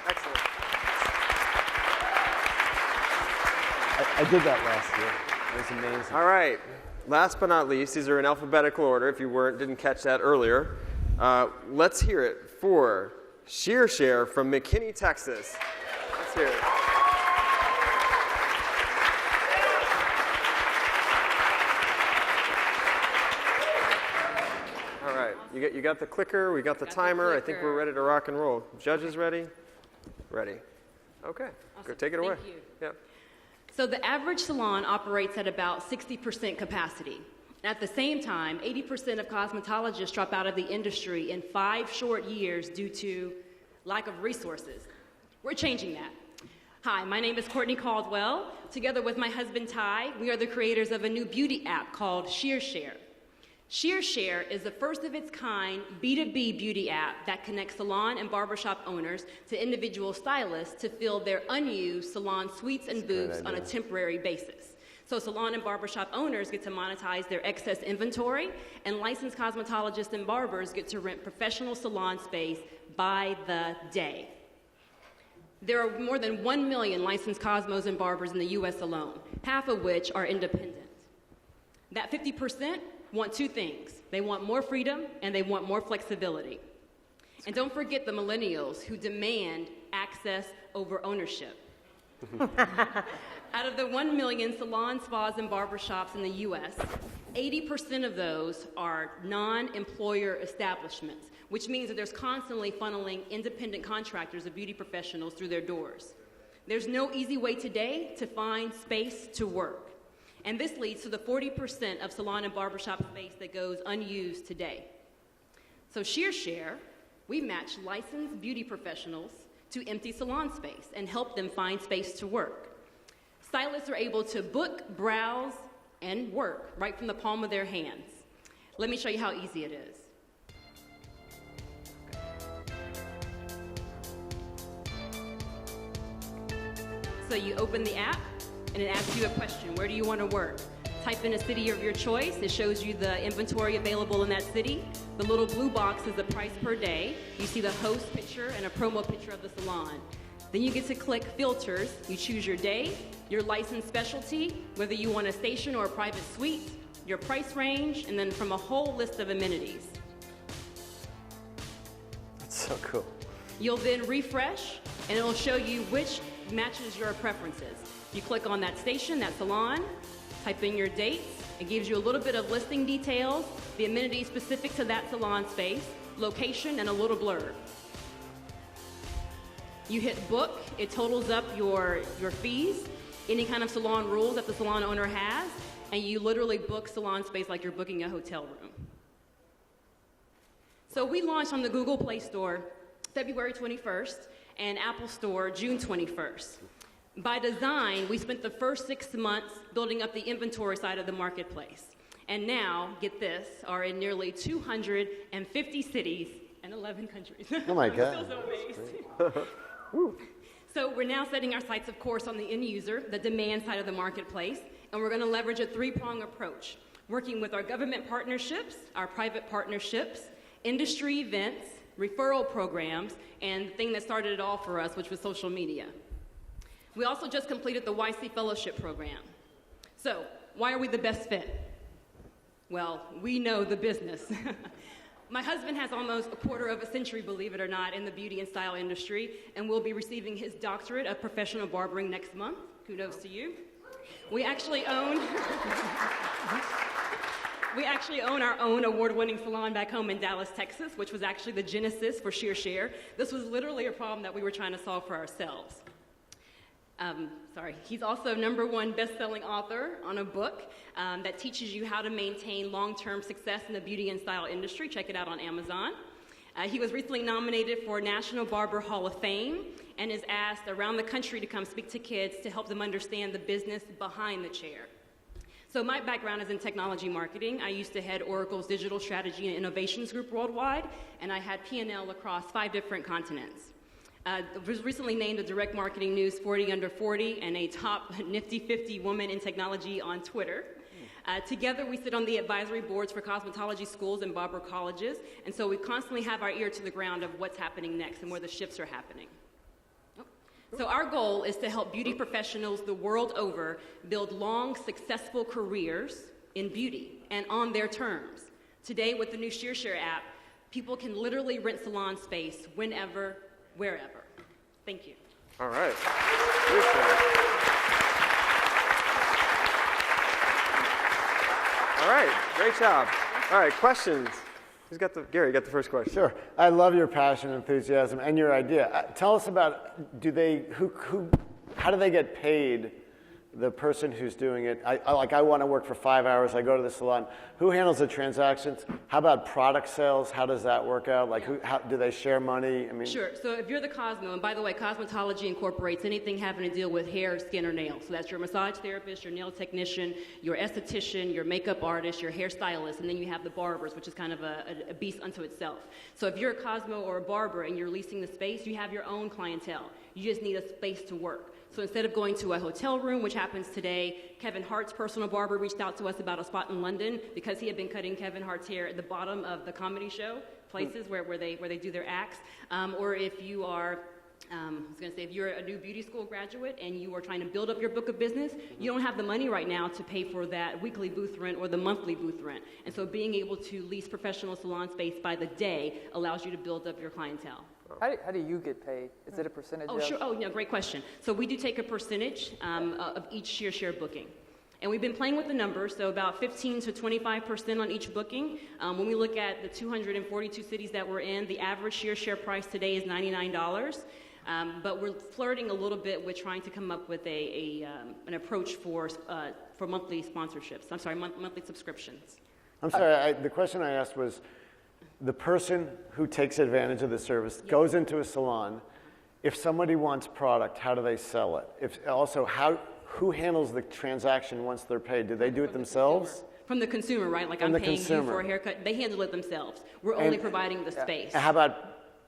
Excellent. I did that last year. It was amazing. All right. Last but not least, these are in alphabetical order. If you didn't catch that earlier, let's hear it for ShearShare from McKinney, Texas. Let's hear it. All right. You got the clicker. We got the timer. I think we're ready to rock and roll. Judges ready? Ready. Okay. Go take it away. Thank you. Yeah. So the average salon operates at about 60% capacity. At the same time, 80% of cosmetologists drop out of the industry in 5 short years due to lack of resources. We're changing that. Hi, my name is Courtney Caldwell. Together with my husband Tye, we are the creators of a new beauty app called ShearShare. ShearShare is the first of its kind B2B beauty app that connects salon and barbershop owners to individual stylists to fill their unused salon suites and booths on a temporary basis. So salon and barbershop owners get to monetize their excess inventory, and licensed cosmetologists and barbers get to rent professional salon space by the day. There are more than 1 million licensed cosmos and barbers in the US alone, half of which are independent. That 50% want 2 things. They want more freedom and they want more flexibility. And don't forget the millennials who demand access over ownership. Out of the 1 million salon, spas, and barbershops in the US, 80% of those are non-employer establishments, which means that there's constantly funneling independent contractors of beauty professionals through their doors. There's no easy way today to find space to work. And this leads to the 40% of salon and barbershop space that goes unused today. So ShearShare, we match licensed beauty professionals to empty salon space and help them find space to work. Stylists are able to book, browse, and work right from the palm of their hands. Let me show you how easy it is. So you open the app, and it asks you a question. Where do you want to work? Type in a city of your choice. It shows you the inventory available in that city. The little blue box is the price per day. You see the host picture and a promo picture of the salon. Then you get to click filters. You choose your day, your licensed specialty, whether you want a station or a private suite, your price range, and then from a whole list of amenities. That's so cool. You'll then refresh, and it'll show you which matches your preferences. You click on that station, that salon, type in your dates. It gives you a little bit of listing details, the amenities specific to that salon space, location, and a little blurb. You hit book. It totals up your fees, any kind of salon rules that the salon owner has, and you literally book salon space like you're booking a hotel room. So we launched on the Google Play Store February 21st and Apple Store June 21st. By design, we spent the first 6 months building up the inventory side of the marketplace. And now, get this, are in nearly 250 cities and 11 countries. Oh my God. I'm still so amazed. So we're now setting our sights, of course, on the end user, the demand side of the marketplace, and we're going to leverage a 3-prong approach, working with our government partnerships, our private partnerships, industry events, referral programs, and the thing that started it all for us, which was social media. We also just completed the YC Fellowship Program. So, why are we the best fit? Well, we know the business. My husband has almost a quarter of a century, believe it or not, in the beauty and style industry, and will be receiving his doctorate of professional barbering next month. Kudos to you. We actually own our own award-winning salon back home in Dallas, Texas, which was actually the genesis for ShearShare. This was literally a problem that we were trying to solve for ourselves. He's also #1 best-selling author on a book that teaches you how to maintain long-term success in the beauty and style industry. Check it out on Amazon. He was recently nominated for National Barber Hall of Fame and is asked around the country to come speak to kids to help them understand the business behind the chair. So my background is in technology marketing. I used to head Oracle's digital strategy and innovations group worldwide, and I had P&L across 5 different continents. I was recently named a Direct Marketing News 40 Under 40 and a top Nifty 50 woman in technology on Twitter. Together, we sit on the advisory boards for cosmetology schools and barber colleges, and so we constantly have our ear to the ground of what's happening next and where the shifts are happening. So our goal is to help beauty professionals the world over build long, successful careers in beauty and on their terms. Today, with the new ShearShare app, people can literally rent salon space whenever, wherever. Thank you. All right. All right, great job. All right, questions? Gary, you got the first question. Sure. I love your passion, enthusiasm, and your idea. Tell us about, how do they get paid, the person who's doing it? I want to work for 5 hours. I go to the salon. Who handles the transactions? How about product sales? How does that work out? How do they share money? I mean, sure. So if you're the Cosmo, and by the way, cosmetology incorporates anything having to deal with hair, skin, or nails. So that's your massage therapist, your nail technician, your esthetician, your makeup artist, your hairstylist, and then you have the barbers, which is kind of a beast unto itself. So if you're a Cosmo or a barber and you're leasing the space, you have your own clientele. You just need a space to work. So instead of going to a hotel room, which happens today, Kevin Hart's personal barber reached out to us about a spot in London because he had been cutting Kevin Hart's hair at the bottom of the comedy show, places where they do their acts. Or if you are, if you're a new beauty school graduate and you are trying to build up your book of business, you don't have the money right now to pay for that weekly booth rent or the monthly booth rent. And so being able to lease professional salon space by the day allows you to build up your clientele. How do you get paid? Is it a percentage? Oh, sure. Oh, no, great question. So we do take a percentage of each ShearShare booking. And we've been playing with the numbers, so about 15 to 25% on each booking. When we look at the 242 cities that we're in, the average ShearShare price today is $99. But we're flirting a little bit with trying to come up with an approach for monthly sponsorships. I'm sorry, monthly subscriptions. I'm sorry, the question I asked was, the person who takes advantage of the service goes into a salon. If somebody wants product, how do they sell it? Who handles the transaction once they're paid? Do they do it themselves? From the consumer, right? Like I'm paying you for a haircut. They handle it themselves. We're only providing the space. How about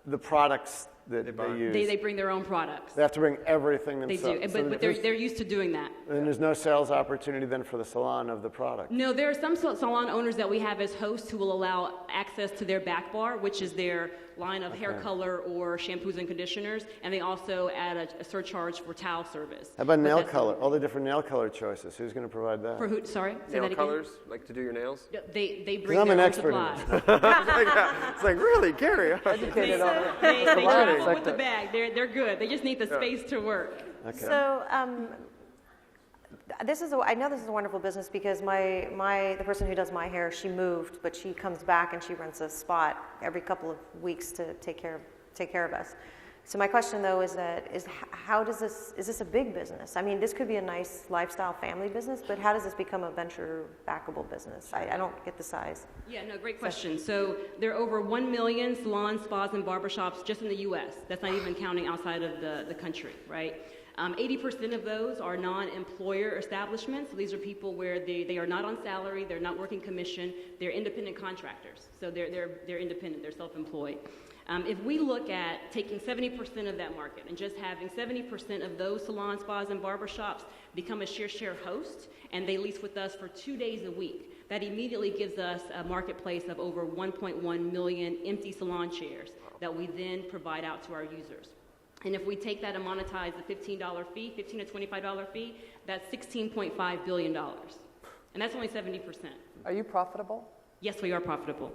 the products that they use? They bring their own products. They have to bring everything themselves. They do, but they're used to doing that. And there's no sales opportunity then for the salon of the product? No, there are some salon owners that we have as hosts who will allow access to their back bar, which is their line of hair color or shampoos and conditioners, and they also add a surcharge for towel service. How about nail color? All the different nail color choices. Who's going to provide that? For who? Sorry? Say nail that again? colors, like to do your nails? They bring their own supplies. It's like, really, Gary? Educated on it. They travel with the bag. They're good. They just need the space to work. Okay. So I know this is a wonderful business because the person who does my hair, she moved, but she comes back and she rents a spot every couple of weeks to take care of us. So my question though is how does is this a big business? I mean, this could be a nice lifestyle family business, but how does this become a venture backable business? I don't get the size. Yeah, no, great question. So there are over 1 million salons, spas, and barbershops just in the U.S. That's not even counting outside of the country, right? 80% of those are non-employer establishments. So these are people where they are not on salary, they're not working commission, they're independent contractors. So they're independent, they're self-employed. If we look at taking 70% of that market and just having 70% of those salon, spas, and barbershops become a share host, and they lease with us for 2 days a week, that immediately gives us a marketplace of over 1.1 million empty salon chairs that we then provide out to our users. And if we take that and monetize the $15 fee, $15 to $25 fee, that's $16.5 billion. And that's only 70%. Are you profitable? Yes, we are profitable.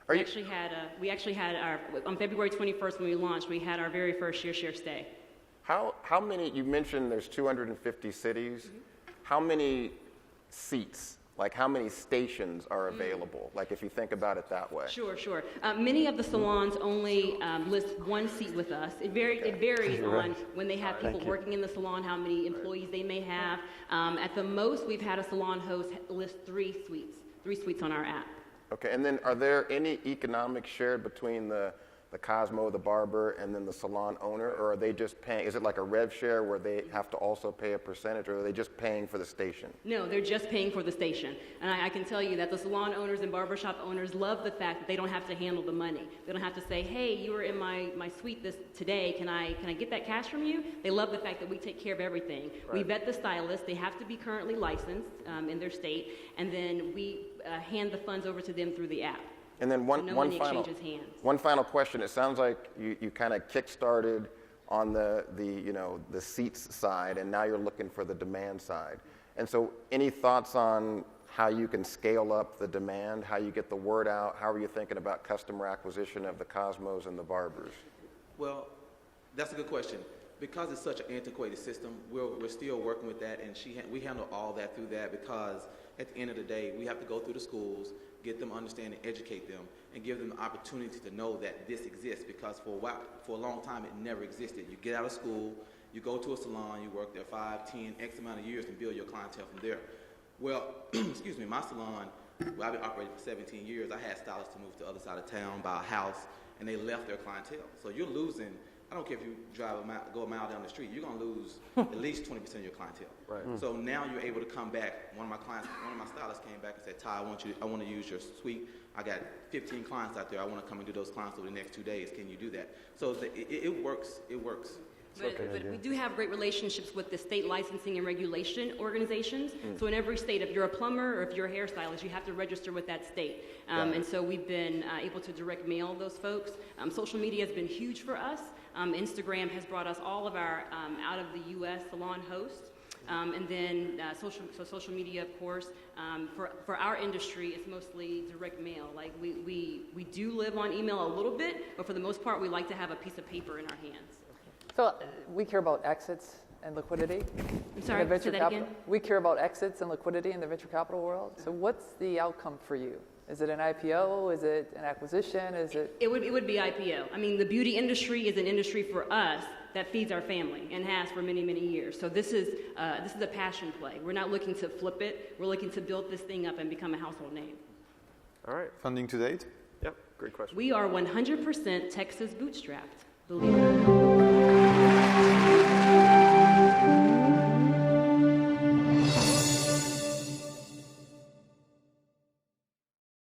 We actually had our, on February 21st when we launched, we had our very first share stay. How many, you mentioned there's 250 cities. Mm-hmm. How many seats, like how many stations are available? Like if you think about it that way. Sure. Many of the salons only list one seat with us. It varies on when they have people working in the salon, how many employees they may have. At the most, we've had a salon host list 3 suites on our app. Okay, and then are there any economics shared between the Cosmo, the barber, and then the salon owner, or are they just paying, is it like a rev share where they have to also pay a percentage, or are they just paying for the station? No, they're just paying for the station. And I can tell you that the salon owners and barbershop owners love the fact that they don't have to handle the money. They don't have to say, hey, you were in my suite today, can I get that cash from you? They love the fact that we take care of everything. Right. We vet the stylists, they have to be currently licensed in their state, and then we hand the funds over to them through the app. And then one final question. It sounds like you kind of kick-started on the seats side, and now you're looking for the demand side. And so any thoughts on how you can scale up the demand, how you get the word out? How are you thinking about customer acquisition of the Cosmos and the barbers? Well, that's a good question. Because it's such an antiquated system, we're still working with that, and we handle all that through that, because at the end of the day, we have to go through the schools, get them to understand and educate them, and give them the opportunity to know that this exists, because for a long time it never existed. You get out of school, you go to a salon, you work there 5, 10, X amount of years and build your clientele from there. Well, excuse me, my salon, where I've been operating for 17 years, I had stylists to move to the other side of town, buy a house, and they left their clientele. So you're losing, I don't care if you go a mile down the street, you're going to lose at least 20% of your clientele. Right. So now you're able to come back. One of my stylists came back and said, Tye, I want to use your suite. I got 15 clients out there. I want to come and do those clients over the next 2 days. Can you do that? So it works. It works. But we do have great relationships with the state licensing and regulation organizations. So in every state, if you're a plumber or if you're a hairstylist, you have to register with that state. And so we've been able to direct mail those folks. Social media has been huge for us. Instagram has brought us all of our out of the U.S. salon hosts. And then social media, of course. For our industry, it's mostly direct mail. Like we do live on email a little bit, but for the most part, we like to have a piece of paper in our hands. So we care about exits and liquidity. I'm sorry, say that again? We care about exits and liquidity in the venture capital world. So what's the outcome for you? Is it an IPO? Is it an acquisition? It would be IPO. I mean, the beauty industry is an industry for us that feeds our family and has for many, many years. So this is a passion play. We're not looking to flip it. We're looking to build this thing up and become a household name. All right. Funding to date? Yep, great question. We are 100% Texas bootstrapped, believe it or not.